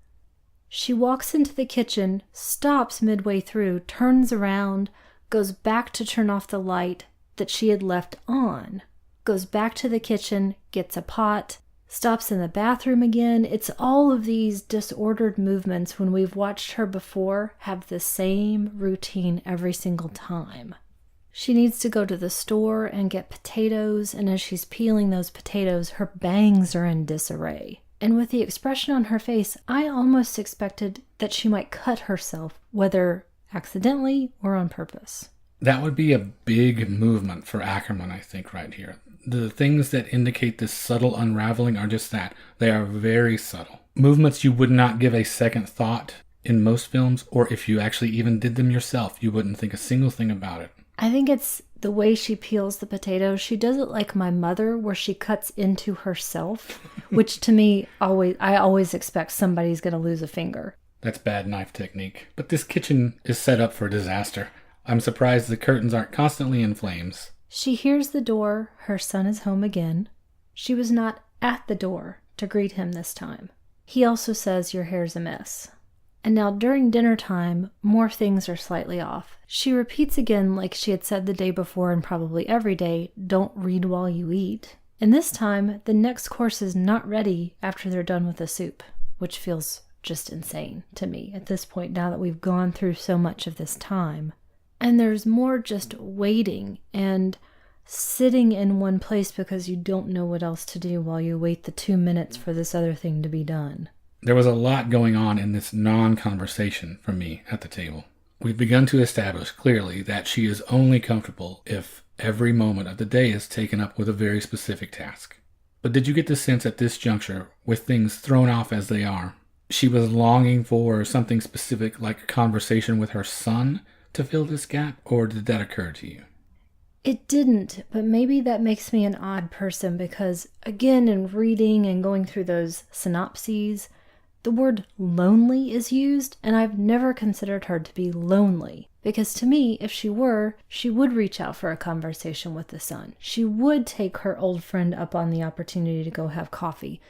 S2: She walks into the kitchen, stops midway through, turns around, goes back to turn off the light that she had left on, goes back to the kitchen, gets a pot, stops in the bathroom again. It's all of these disordered movements when we've watched her before have the same routine every single time. She needs to go to the store and get potatoes, and as she's peeling those potatoes, her bangs are in disarray. And with the expression on her face, I almost expected that she might cut herself, whether accidentally or on purpose.
S1: That would be a big movement for Akerman, I think, right here. The things that indicate this subtle unraveling are just that. They are very subtle. Movements you would not give a second thought in most films, or if you actually even did them yourself, you wouldn't think a single thing about it.
S2: I think it's the way she peels the potatoes. She does it like my mother, where she cuts into herself, which to me, I always expect somebody's going to lose a finger.
S1: That's bad knife technique. But this kitchen is set up for disaster. I'm surprised the curtains aren't constantly in flames.
S2: She hears the door. Her son is home again. She was not at the door to greet him this time. He also says, "Your hair's a mess." And now during dinner time, more things are slightly off. She repeats again, like she had said the day before and probably every day, don't read while you eat. And this time, the next course is not ready after they're done with the soup, which feels just insane to me at this point now that we've gone through so much of this time. And there's more just waiting and sitting in one place because you don't know what else to do while you wait the 2 minutes for this other thing to be done.
S1: There was a lot going on in this non-conversation for me at the table. We've begun to establish clearly that she is only comfortable if every moment of the day is taken up with a very specific task. But did you get the sense at this juncture, with things thrown off as they are, she was longing for something specific like a conversation with her son to fill this gap, or did that occur to you?
S2: It didn't, but maybe that makes me an odd person because, again, in reading and going through those synopses, the word lonely is used, and I've never considered her to be lonely. Because to me, if she were, she would reach out for a conversation with the son. She would take her old friend up on the opportunity to go have coffee.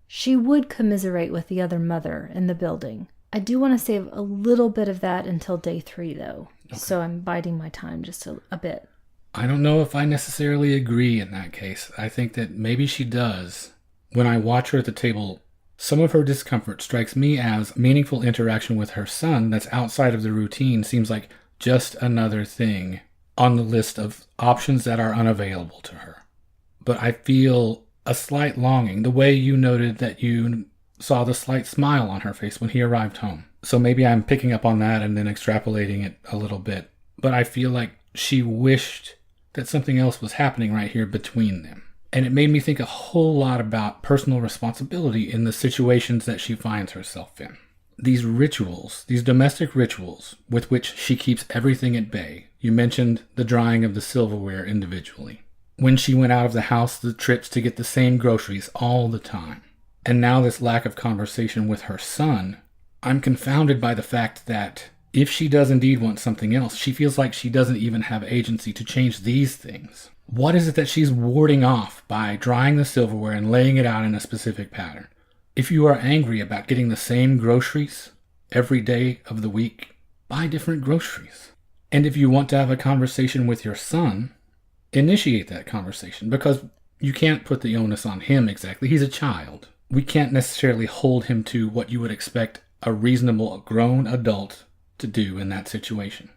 S2: She would commiserate with the other mother in the building. I do want to save a little bit of that until day 3, though. Okay. So I'm biding my time just a bit.
S1: I don't know if I necessarily agree in that case. I think that maybe she does. When I watch her at the table, some of her discomfort strikes me as meaningful interaction with her son that's outside of the routine, seems like just another thing on the list of options that are unavailable to her. But I feel a slight longing, the way you noted that you saw the slight smile on her face when he arrived home. So maybe I'm picking up on that and then extrapolating it a little bit. But I feel like she wished that something else was happening right here between them. And it made me think a whole lot about personal responsibility in the situations that she finds herself in. These rituals, these domestic rituals with which she keeps everything at bay. You mentioned the drying of the silverware individually. When she went out of the house, the trips to get the same groceries all the time. And now this lack of conversation with her son. I'm confounded by the fact that if she does indeed want something else, she feels like she doesn't even have agency to change these things. What is it that she's warding off by drying the silverware and laying it out in a specific pattern? If you are angry about getting the same groceries every day of the week, buy different groceries. And if you want to have a conversation with your son, initiate that conversation, because you can't put the onus on him exactly. He's a child. We can't necessarily hold him to what you would expect a reasonable grown adult to do in that situation.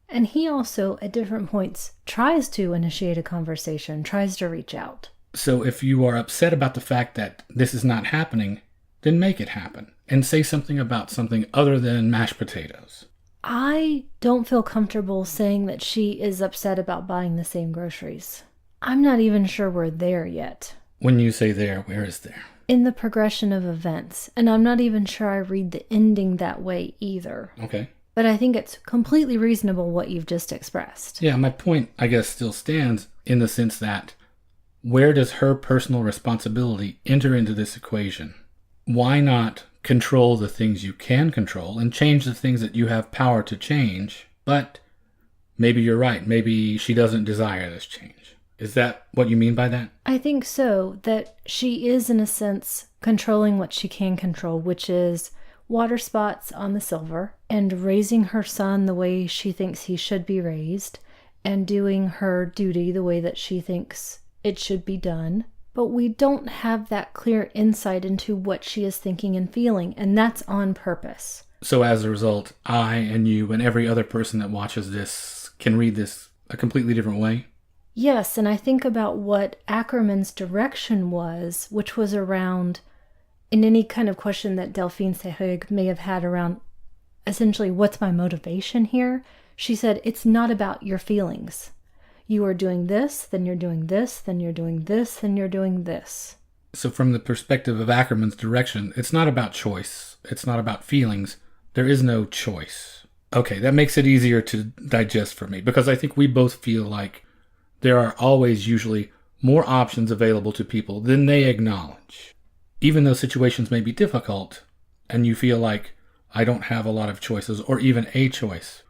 S2: And he also, at different points, tries to initiate a conversation, tries to reach out.
S1: So if you are upset about the fact that this is not happening, then make it happen. And say something about something other than mashed potatoes.
S2: I don't feel comfortable saying that she is upset about buying the same groceries. I'm not even sure we're there yet.
S1: When you say there, where is there?
S2: In the progression of events. And I'm not even sure I read the ending that way either.
S1: Okay.
S2: But I think it's completely reasonable what you've just expressed.
S1: Yeah, my point, I guess, still stands in the sense that where does her personal responsibility enter into this equation? Why not control the things you can control and change the things that you have power to change? But maybe you're right. Maybe she doesn't desire this change. Is that what you mean by that?
S2: I think so, that she is, in a sense, controlling what she can control, which is water spots on the silver, and raising her son the way she thinks he should be raised, and doing her duty the way that she thinks it should be done. But we don't have that clear insight into what she is thinking and feeling, and that's on purpose.
S1: So as a result, I and you and every other person that watches this can read this a completely different way?
S2: Yes, and I think about what Akerman's direction was, which was around, in any kind of question that Delphine Seyrig may have had around, essentially, what's my motivation here? She said, it's not about your feelings. You are doing this, then you're doing this, then you're doing this, then you're doing this.
S1: So from the perspective of Akerman's direction, it's not about choice. It's not about feelings. There is no choice. Okay, that makes it easier to digest for me, because I think we both feel like there are always usually more options available to people than they acknowledge. Even though situations may be difficult, and you feel like I don't have a lot of choices, or even a choice,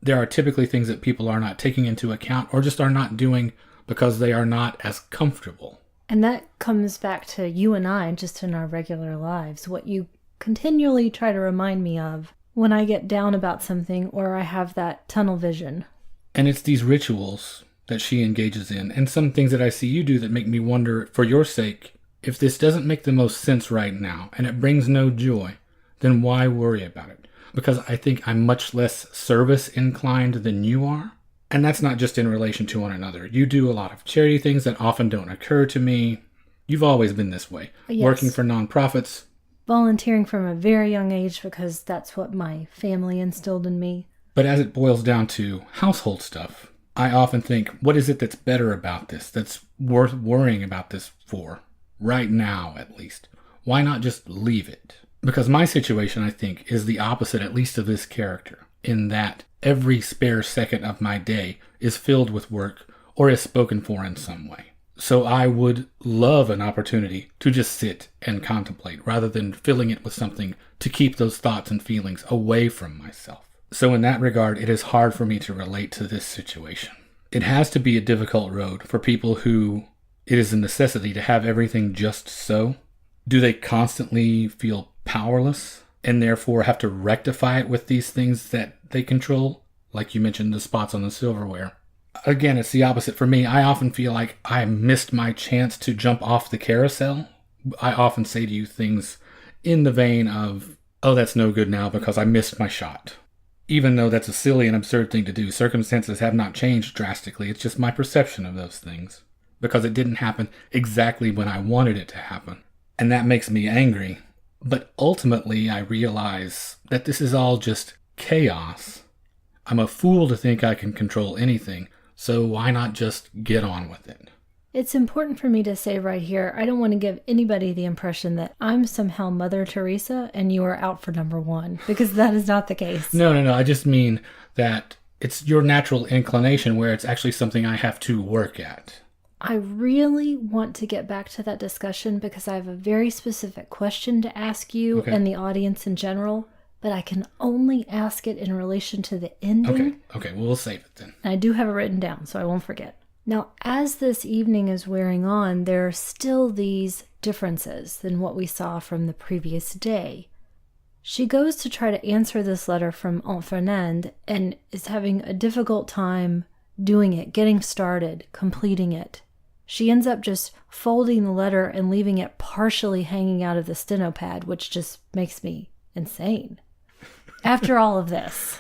S1: there are typically things that people are not taking into account or just are not doing because they are not as comfortable.
S2: And that comes back to you and I just in our regular lives, what you continually try to remind me of when I get down about something or I have that tunnel vision.
S1: And it's these rituals that she engages in, and some things that I see you do that make me wonder, for your sake, if this doesn't make the most sense right now and it brings no joy, then why worry about it? Because I think I'm much less service inclined than you are. And that's not just in relation to one another. You do a lot of charity things that often don't occur to me. You've always been this way.
S2: Yes.
S1: Working for nonprofits.
S2: Volunteering from a very young age because that's what my family instilled in me.
S1: But as it boils down to household stuff, I often think, what is it that's better about this, that's worth worrying about this for? Right now, at least. Why not just leave it? Because my situation, I think, is the opposite, at least of this character. in that every spare second of my day is filled with work or is spoken for in some way. So I would love an opportunity to just sit and contemplate rather than filling it with something to keep those thoughts and feelings away from myself. So in that regard, it is hard for me to relate to this situation. It has to be a difficult road for people who it is a necessity to have everything just so. Do they constantly feel powerless and therefore have to rectify it with these things that they control? Like you mentioned, the spots on the silverware. Again, it's the opposite for me. I often feel like I missed my chance to jump off the carousel. I often say to you things in the vein of, oh, that's no good now because I missed my shot. Even though that's a silly and absurd thing to do, circumstances have not changed drastically. It's just my perception of those things because it didn't happen exactly when I wanted it to happen. And that makes me angry. But ultimately, I realize that this is all just chaos. I'm a fool to think I can control anything, so why not just get on with it?
S2: It's important for me to say right here, I don't want to give anybody the impression that I'm somehow Mother Teresa and you are out for number one, because that is not the case.
S1: No. I just mean that it's your natural inclination where it's actually something I have to work at.
S2: I really want to get back to that discussion because I have a very specific question to ask you and the audience in general, but I can only ask it in relation to the ending.
S1: Okay, well, we'll save it then.
S2: I do have it written down, so I won't forget. Now, as this evening is wearing on, there are still these differences than what we saw from the previous day. She goes to try to answer this letter from Aunt Fernande and is having a difficult time doing it, getting started, completing it. She ends up just folding the letter and leaving it partially hanging out of the steno pad, which just makes me insane. After all of this.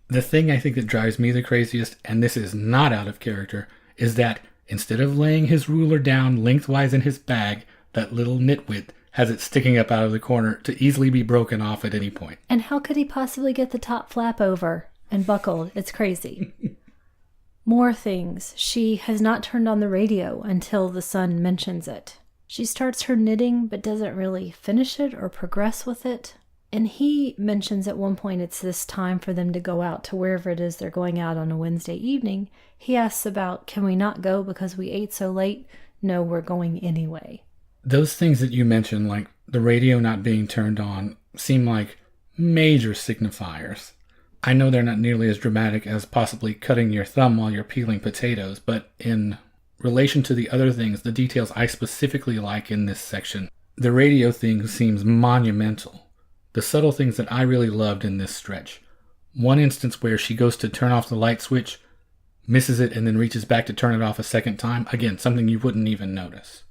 S1: The thing I think that drives me the craziest, and this is not out of character, is that instead of laying his ruler down lengthwise in his bag, that little nitwit has it sticking up out of the corner to easily be broken off at any point.
S2: And how could he possibly get the top flap over and buckled? It's crazy. More things. She has not turned on the radio until the son mentions it. She starts her knitting but doesn't really finish it or progress with it. And he mentions at one point it's this time for them to go out to wherever it is they're going out on a Wednesday evening. He asks about, can we not go because we ate so late? No, we're going anyway.
S1: Those things that you mentioned, like the radio not being turned on, seem like major signifiers. I know they're not nearly as dramatic as possibly cutting your thumb while you're peeling potatoes, but in relation to the other things, the details I specifically like in this section, the radio thing seems monumental. The subtle things that I really loved in this stretch. One instance where she goes to turn off the light switch, misses it, and then reaches back to turn it off a second time. Again, something you wouldn't even notice.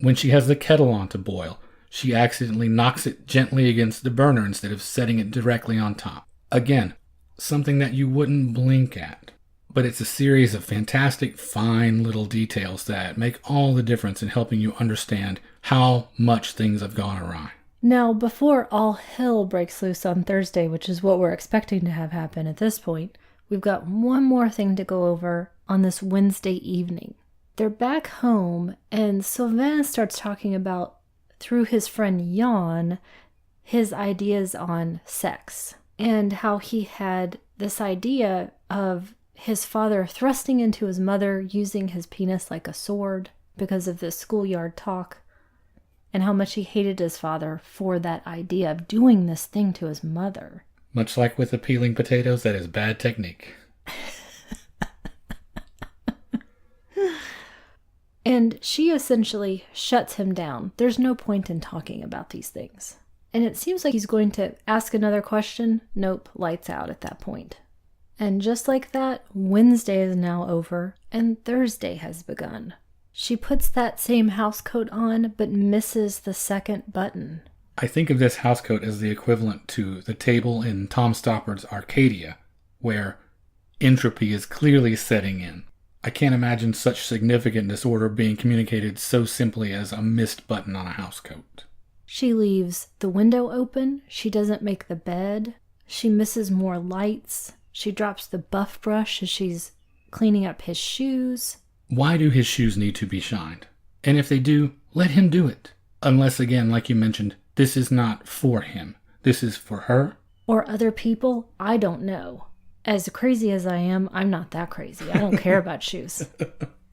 S1: When she has the kettle on to boil, she accidentally knocks it gently against the burner instead of setting it directly on top. Again, something that you wouldn't blink at. But it's a series of fantastic, fine little details that make all the difference in helping you understand how much things have gone awry.
S2: Now, before all hell breaks loose on Thursday, which is what we're expecting to have happen at this point, we've got one more thing to go over on this Wednesday evening. They're back home, and Sylvain starts talking about, through his friend Jeanne, his ideas on sex, and how he had this idea of his father thrusting into his mother, using his penis like a sword because of this schoolyard talk, and how much he hated his father for that idea of doing this thing to his mother.
S1: Much like with the peeling potatoes, that is bad technique.
S2: And she essentially shuts him down. There's no point in talking about these things. And it seems like he's going to ask another question. Nope, lights out at that point. And just like that, Wednesday is now over, and Thursday has begun. She puts that same housecoat on, but misses the second button.
S1: I think of this housecoat as the equivalent to the table in Tom Stoppard's Arcadia, where entropy is clearly setting in. I can't imagine such significant disorder being communicated so simply as a missed button on a housecoat.
S2: She leaves the window open. She doesn't make the bed. She misses more lights. She drops the buff brush as she's cleaning up his shoes.
S1: Why do his shoes need to be shined? And if they do, let him do it. Unless, again, like you mentioned, this is not for him. This is for her.
S2: or other people, I don't know. As crazy as I am, I'm not that crazy. I don't care about shoes.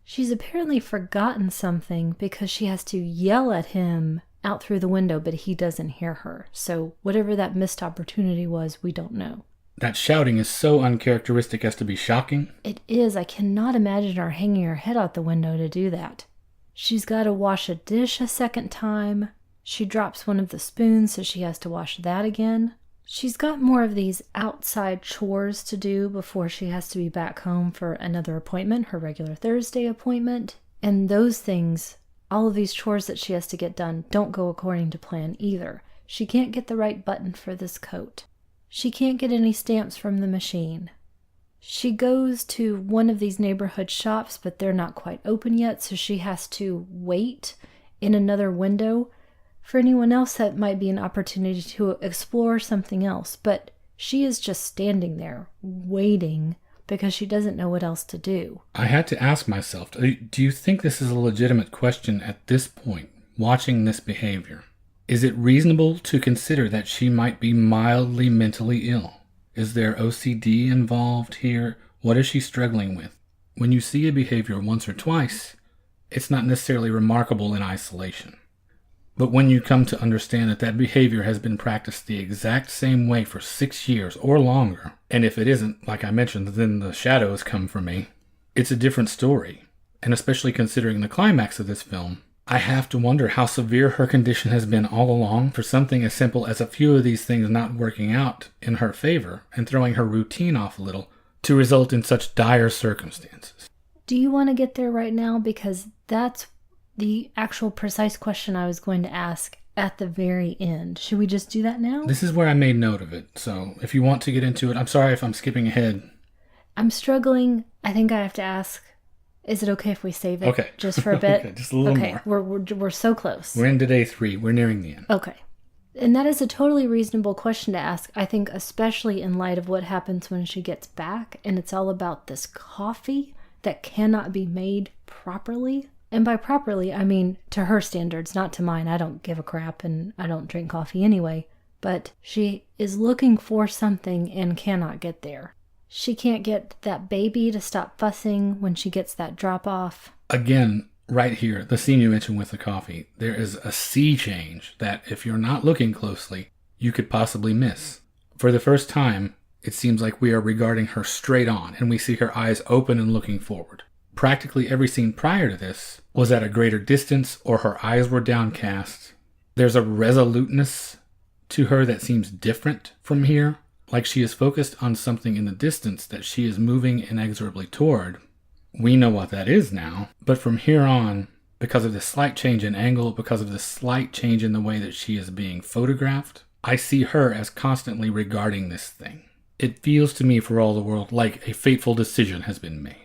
S2: She's apparently forgotten something because she has to yell at him out through the window, but he doesn't hear her. So whatever that missed opportunity was, we don't know.
S1: That shouting is so uncharacteristic as to be shocking.
S2: It is. I cannot imagine her hanging her head out the window to do that. She's got to wash a dish a second time. She drops one of the spoons, so she has to wash that again. She's got more of these outside chores to do before she has to be back home for another appointment, her regular Thursday appointment. And those things, all of these chores that she has to get done, don't go according to plan either. She can't get the right button for this coat. She can't get any stamps from the machine. She goes to one of these neighborhood shops, but they're not quite open yet, so she has to wait in another window. For anyone else, that might be an opportunity to explore something else, but she is just standing there, waiting, because she doesn't know what else to do.
S1: I had to ask myself, do you think this is a legitimate question at this point, watching this behavior? Is it reasonable to consider that she might be mildly mentally ill? Is there OCD involved here? What is she struggling with? When you see a behavior once or twice, it's not necessarily remarkable in isolation. But when you come to understand that that behavior has been practiced the exact same way for 6 years or longer, and if it isn't, like I mentioned, then the shadows come for me, it's a different story. And especially considering the climax of this film, I have to wonder how severe her condition has been all along for something as simple as a few of these things not working out in her favor and throwing her routine off a little to result in such dire circumstances.
S2: Do you want to get there right now? Because that's the actual precise question I was going to ask at the very end. Should we just do that now?
S1: This is where I made note of it, so if you want to get into it, I'm sorry if I'm skipping ahead.
S2: I'm struggling. I think I have to ask, is it okay if we save it?
S1: Okay.
S2: Just for a bit?
S1: Okay, just a little more.
S2: We're so close.
S1: We're into day 3. We're nearing the end.
S2: Okay. And that is a totally reasonable question to ask, I think, especially in light of what happens when she gets back, and it's all about this coffee that cannot be made properly. And by properly, I mean to her standards, not to mine. I don't give a crap and I don't drink coffee anyway. But she is looking for something and cannot get there. She can't get that baby to stop fussing when she gets that drop off.
S1: Again, right here, the scene you mentioned with the coffee, there is a sea change that if you're not looking closely, you could possibly miss. For the first time, it seems like we are regarding her straight on and we see her eyes open and looking forward. Practically every scene prior to this was at a greater distance or her eyes were downcast. There's a resoluteness to her that seems different from here, like she is focused on something in the distance that she is moving inexorably toward. We know what that is now, but from here on, because of this slight change in angle, because of this slight change in the way that she is being photographed, I see her as constantly regarding this thing. It feels to me for all the world like a fateful decision has been made.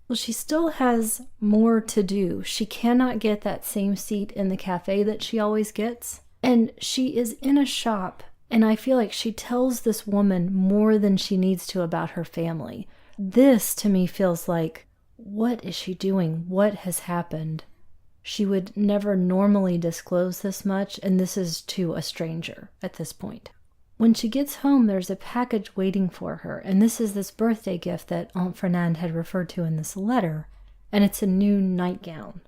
S2: Well, she still has more to do. She cannot get that same seat in the cafe that she always gets. And she is in a shop, and I feel like she tells this woman more than she needs to about her family. This, to me, feels like, what is she doing? What has happened? She would never normally disclose this much, and this is to a stranger at this point. When she gets home, there's a package waiting for her, and this is this birthday gift that Aunt Fernande had referred to in this letter, and it's a new nightgown.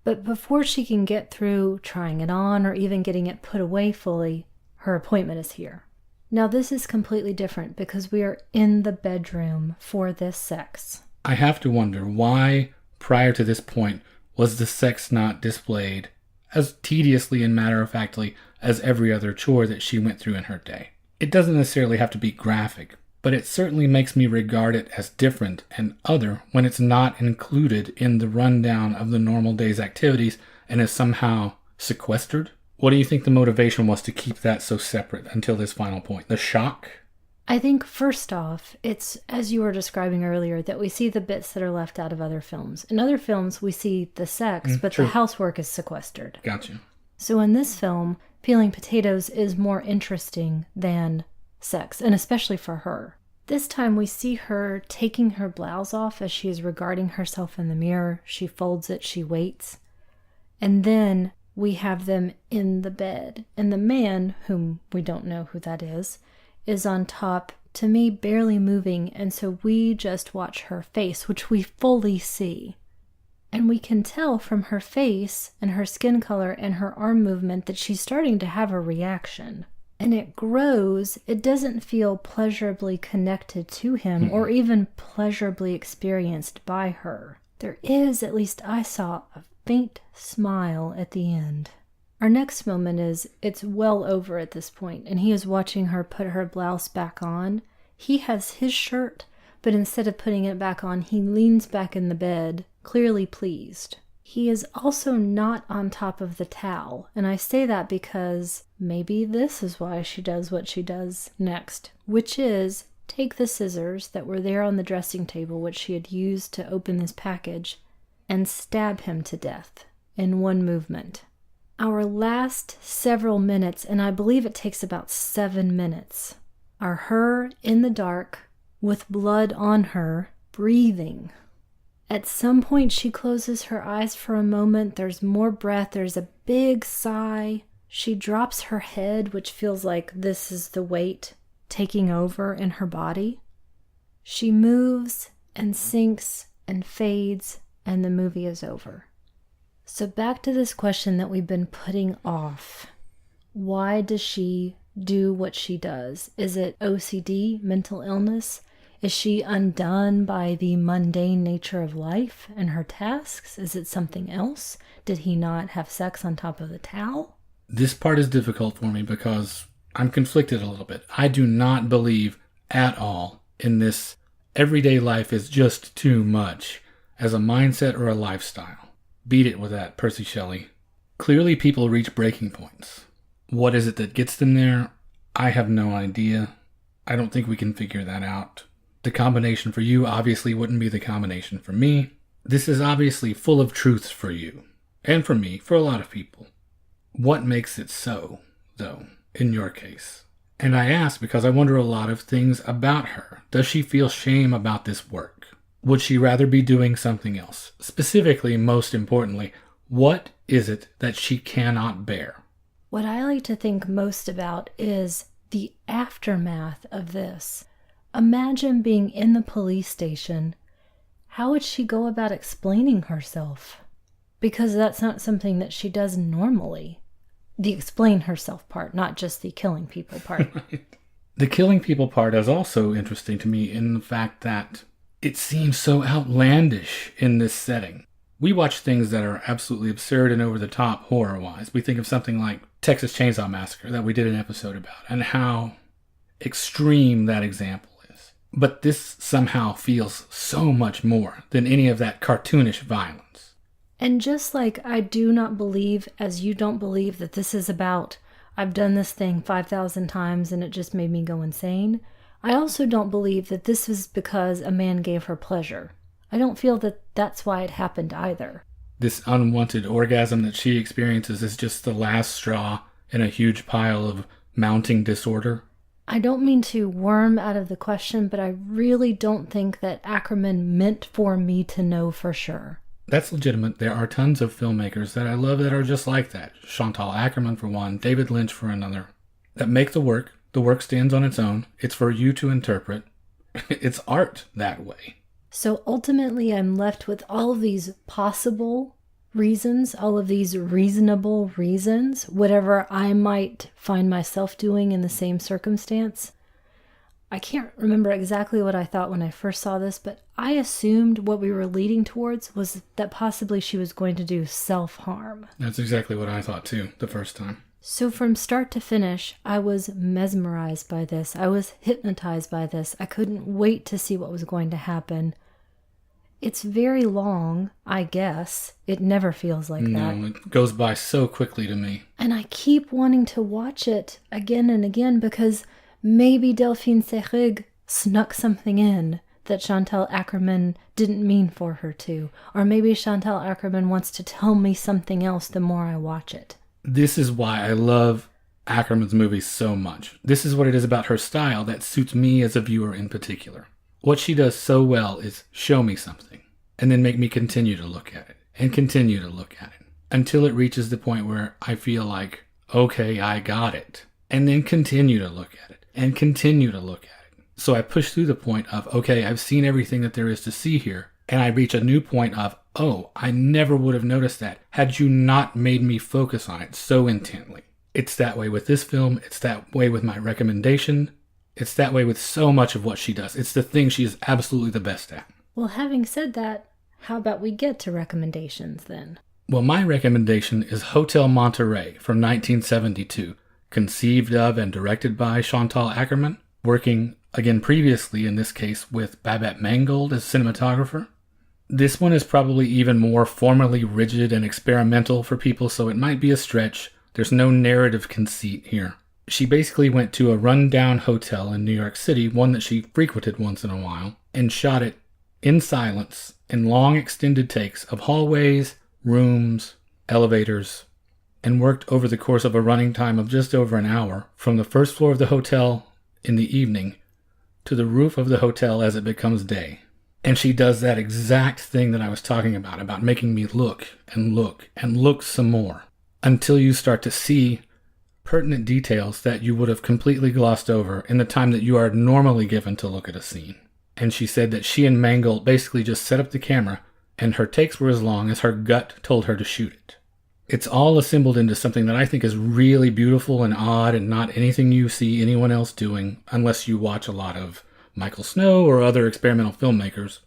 S2: But before she can get through trying it on or even getting it put away fully, her appointment is here. Now this is completely different because we are in the bedroom for this sex.
S1: I have to wonder why, prior to this point, was the sex not displayed as tediously and matter-of-factly as every other chore that she went through in her day. It doesn't necessarily have to be graphic, but it certainly makes me regard it as different and other when it's not included in the rundown of the normal day's activities and is somehow sequestered. What do you think the motivation was to keep that so separate until this final point? The shock?
S2: I think first off, it's, as you were describing earlier, that we see the bits that are left out of other films. In other films, we see the sex, but
S1: true.
S2: The housework is sequestered.
S1: Gotcha.
S2: So in this film, peeling potatoes is more interesting than sex, and especially for her. This time we see her taking her blouse off as she is regarding herself in the mirror. She folds it, she waits. And then we have them in the bed. And the man, whom we don't know who that is is on top, to me, barely moving, and so we just watch her face, which we fully see. And we can tell from her face and her skin color and her arm movement that she's starting to have a reaction. And it grows. It doesn't feel pleasurably connected to him or even pleasurably experienced by her. There is, at least I saw, a faint smile at the end. Our next moment is, it's well over at this point, and he is watching her put her blouse back on. He has his shirt, but instead of putting it back on, he leans back in the bed, clearly pleased. He is also not on top of the towel, and I say that because maybe this is why she does what she does next, which is take the scissors that were there on the dressing table, which she had used to open this package, and stab him to death in one movement. Our last several minutes, and I believe it takes about 7 minutes, are her in the dark, with blood on her, breathing. At some point, she closes her eyes for a moment. There's more breath. There's a big sigh. She drops her head, which feels like this is the weight taking over in her body. She moves and sinks and fades, and the movie is over. So back to this question that we've been putting off. Why does she do what she does? Is it OCD, mental illness? Is she undone by the mundane nature of life and her tasks? Is it something else? Did he not have sex on top of the towel?
S1: This part is difficult for me because I'm conflicted a little bit. I do not believe at all in this everyday life is just too much as a mindset or a lifestyle. Beat it with that, Percy Shelley. Clearly people reach breaking points. What is it that gets them there? I have no idea. I don't think we can figure that out. The combination for you obviously wouldn't be the combination for me. This is obviously full of truths for you. And for me, for a lot of people. What makes it so, though, in your case? And I ask because I wonder a lot of things about her. Does she feel shame about this work? Would she rather be doing something else? Specifically, most importantly, what is it that she cannot bear?
S2: What I like to think most about is the aftermath of this. Imagine being in the police station. How would she go about explaining herself? Because that's not something that she does normally. The explain herself part, not just the killing people part.
S1: The killing people part is also interesting to me in the fact that it seems so outlandish in this setting. We watch things that are absolutely absurd and over the top horror-wise. We think of something like Texas Chainsaw Massacre that we did an episode about and how extreme that example is. But this somehow feels so much more than any of that cartoonish violence.
S2: And just like I do not believe, as you don't believe, that this is about, I've done this thing 5,000 times and it just made me go insane, I also don't believe that this is because a man gave her pleasure. I don't feel that that's why it happened either.
S1: This unwanted orgasm that she experiences is just the last straw in a huge pile of mounting disorder.
S2: I don't mean to worm out of the question, but I really don't think that Akerman meant for me to know for sure.
S1: That's legitimate. There are tons of filmmakers that I love that are just like that. Chantal Akerman for one, David Lynch for another. That make the work. The work stands on its own. It's for you to interpret. It's art that way.
S2: So ultimately I'm left with all of these possible reasons, all of these reasonable reasons, whatever I might find myself doing in the same circumstance. I can't remember exactly what I thought when I first saw this, but I assumed what we were leading towards was that possibly she was going to do self-harm.
S1: That's exactly what I thought too, the first time.
S2: So from start to finish, I was mesmerized by this. I was hypnotized by this. I couldn't wait to see what was going to happen. It's very long, I guess. It never feels like that.
S1: No, it goes by so quickly to me.
S2: And I keep wanting to watch it again and again because maybe Delphine Seyrig snuck something in that Chantal Akerman didn't mean for her to. Or maybe Chantal Akerman wants to tell me something else the more I watch it.
S1: This is why I love Akerman's movies so much. This is what it is about her style that suits me as a viewer in particular. What she does so well is show me something, and then make me continue to look at it, and continue to look at it, until it reaches the point where I feel like, okay, I got it, and then continue to look at it, and continue to look at it. So I push through the point of, okay, I've seen everything that there is to see here. And I reach a new point of, oh, I never would have noticed that had you not made me focus on it so intently. It's that way with this film. It's that way with my recommendation. It's that way with so much of what she does. It's the thing she is absolutely the best at.
S2: Well, having said that, how about we get to recommendations then?
S1: Well, my recommendation is Hotel Monterey from 1972, conceived of and directed by Chantal Akerman, working again previously in this case with Babette Mangolte as cinematographer. This one is probably even more formally rigid and experimental for people, so it might be a stretch. There's no narrative conceit here. She basically went to a rundown hotel in New York City, one that she frequented once in a while, and shot it in silence in long extended takes of hallways, rooms, elevators, and worked over the course of a running time of just over an hour from the first floor of the hotel in the evening to the roof of the hotel as it becomes day. And she does that exact thing that I was talking about making me look and look and look some more until you start to see pertinent details that you would have completely glossed over in the time that you are normally given to look at a scene. And she said that she and Mangolte basically just set up the camera and her takes were as long as her gut told her to shoot it. It's all assembled into something that I think is really beautiful and odd and not anything you see anyone else doing unless you watch a lot of Michael Snow or other experimental filmmakers.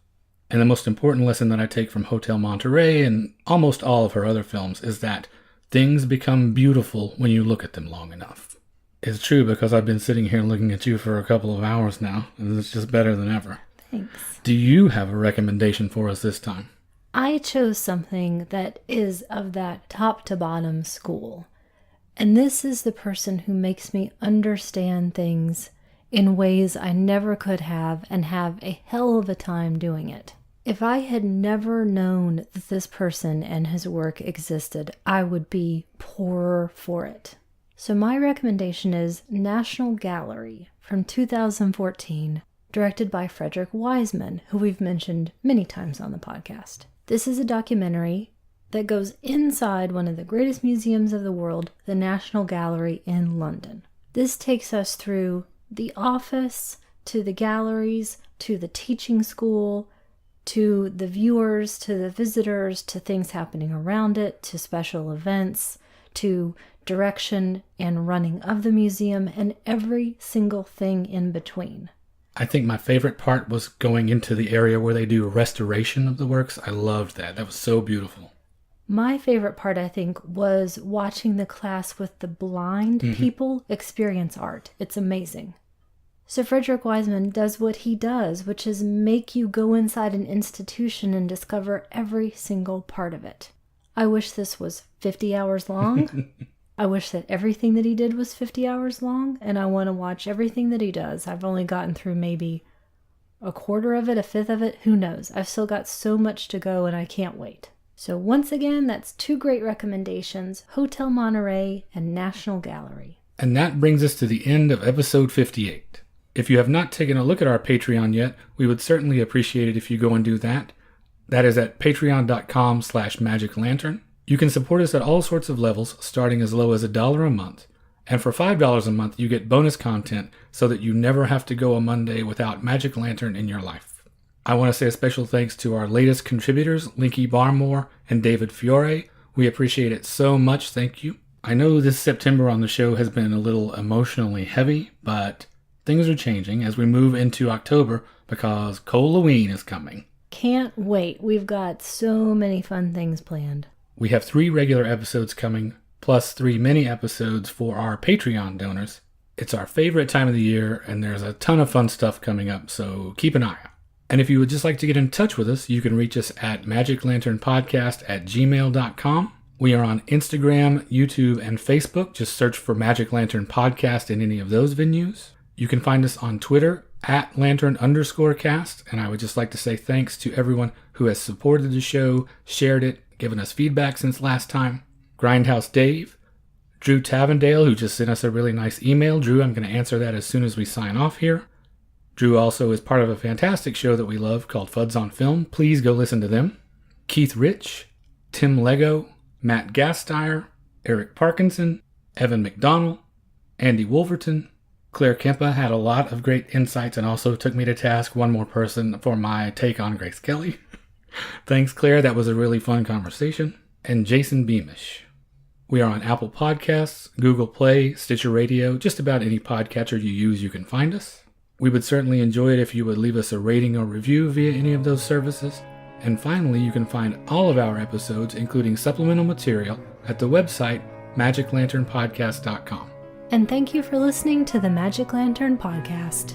S1: And the most important lesson that I take from Hotel Monterey and almost all of her other films is that things become beautiful when you look at them long enough. It's true because I've been sitting here looking at you for a couple of hours now, and it's just better than ever.
S2: Thanks.
S1: Do you have a recommendation for us this time?
S2: I chose something that is of that top to bottom school. And this is the person who makes me understand things in ways I never could have and have a hell of a time doing it. If I had never known that this person and his work existed, I would be poorer for it. So my recommendation is National Gallery from 2014, directed by Frederick Wiseman, who we've mentioned many times on the podcast. This is a documentary that goes inside one of the greatest museums of the world, the National Gallery in London. This takes us through the office, to the galleries, to the teaching school, to the viewers, to the visitors, to things happening around it, to special events, to direction and running of the museum, and every single thing in between.
S1: I think my favorite part was going into the area where they do restoration of the works. I loved that. That was so beautiful.
S2: My favorite part, I think, was watching the class with the blind people experience art. It's amazing. So Frederick Wiseman does what he does, which is make you go inside an institution and discover every single part of it. I wish this was 50 hours long. I wish that everything that he did was 50 hours long, and I want to watch everything that he does. I've only gotten through maybe a quarter of it, a fifth of it, who knows. I've still got so much to go, and I can't wait. So once again, that's two great recommendations, Hotel Monterey and National Gallery.
S1: And that brings us to the end of episode 58. If you have not taken a look at our Patreon yet, we would certainly appreciate it if you go and do that. That is at patreon.com/magiclantern. You can support us at all sorts of levels, starting as low as $1 a month. And for $5 a month, you get bonus content so that you never have to go a Monday without Magic Lantern in your life. I want to say a special thanks to our latest contributors, Linky Barmore and David Fiore. We appreciate it so much. Thank you. I know this September on the show has been a little emotionally heavy, but things are changing as we move into October because Halloween is coming.
S2: Can't wait. We've got so many fun things planned.
S1: We have 3 regular episodes coming, plus 3 mini episodes for our Patreon donors. It's our favorite time of the year, and there's a ton of fun stuff coming up, so keep an eye out. And if you would just like to get in touch with us, you can reach us at magiclanternpodcast@gmail.com. We are on Instagram, YouTube, and Facebook. Just search for Magic Lantern Podcast in any of those venues. You can find us on Twitter at @Lantern_cast, and I would just like to say thanks to everyone who has supported the show, shared it, given us feedback since last time. Grindhouse Dave, Drew Tavendale, who just sent us a really nice email. Drew, I'm going to answer that as soon as we sign off here. Drew also is part of a fantastic show that we love called Fuds on Film. Please go listen to them. Keith Rich, Tim Lego, Matt Gasteyer, Eric Parkinson, Evan McDonald, Andy Wolverton, Claire Kempa had a lot of great insights and also took me to task one more person for my take on Grace Kelly. Thanks, Claire. That was a really fun conversation. And Jason Beamish. We are on Apple Podcasts, Google Play, Stitcher Radio, just about any podcatcher you use you can find us. We would certainly enjoy it if you would leave us a rating or review via any of those services. And finally, you can find all of our episodes, including supplemental material, at the website magiclanternpodcast.com.
S2: And thank you for listening to the Magic Lantern Podcast.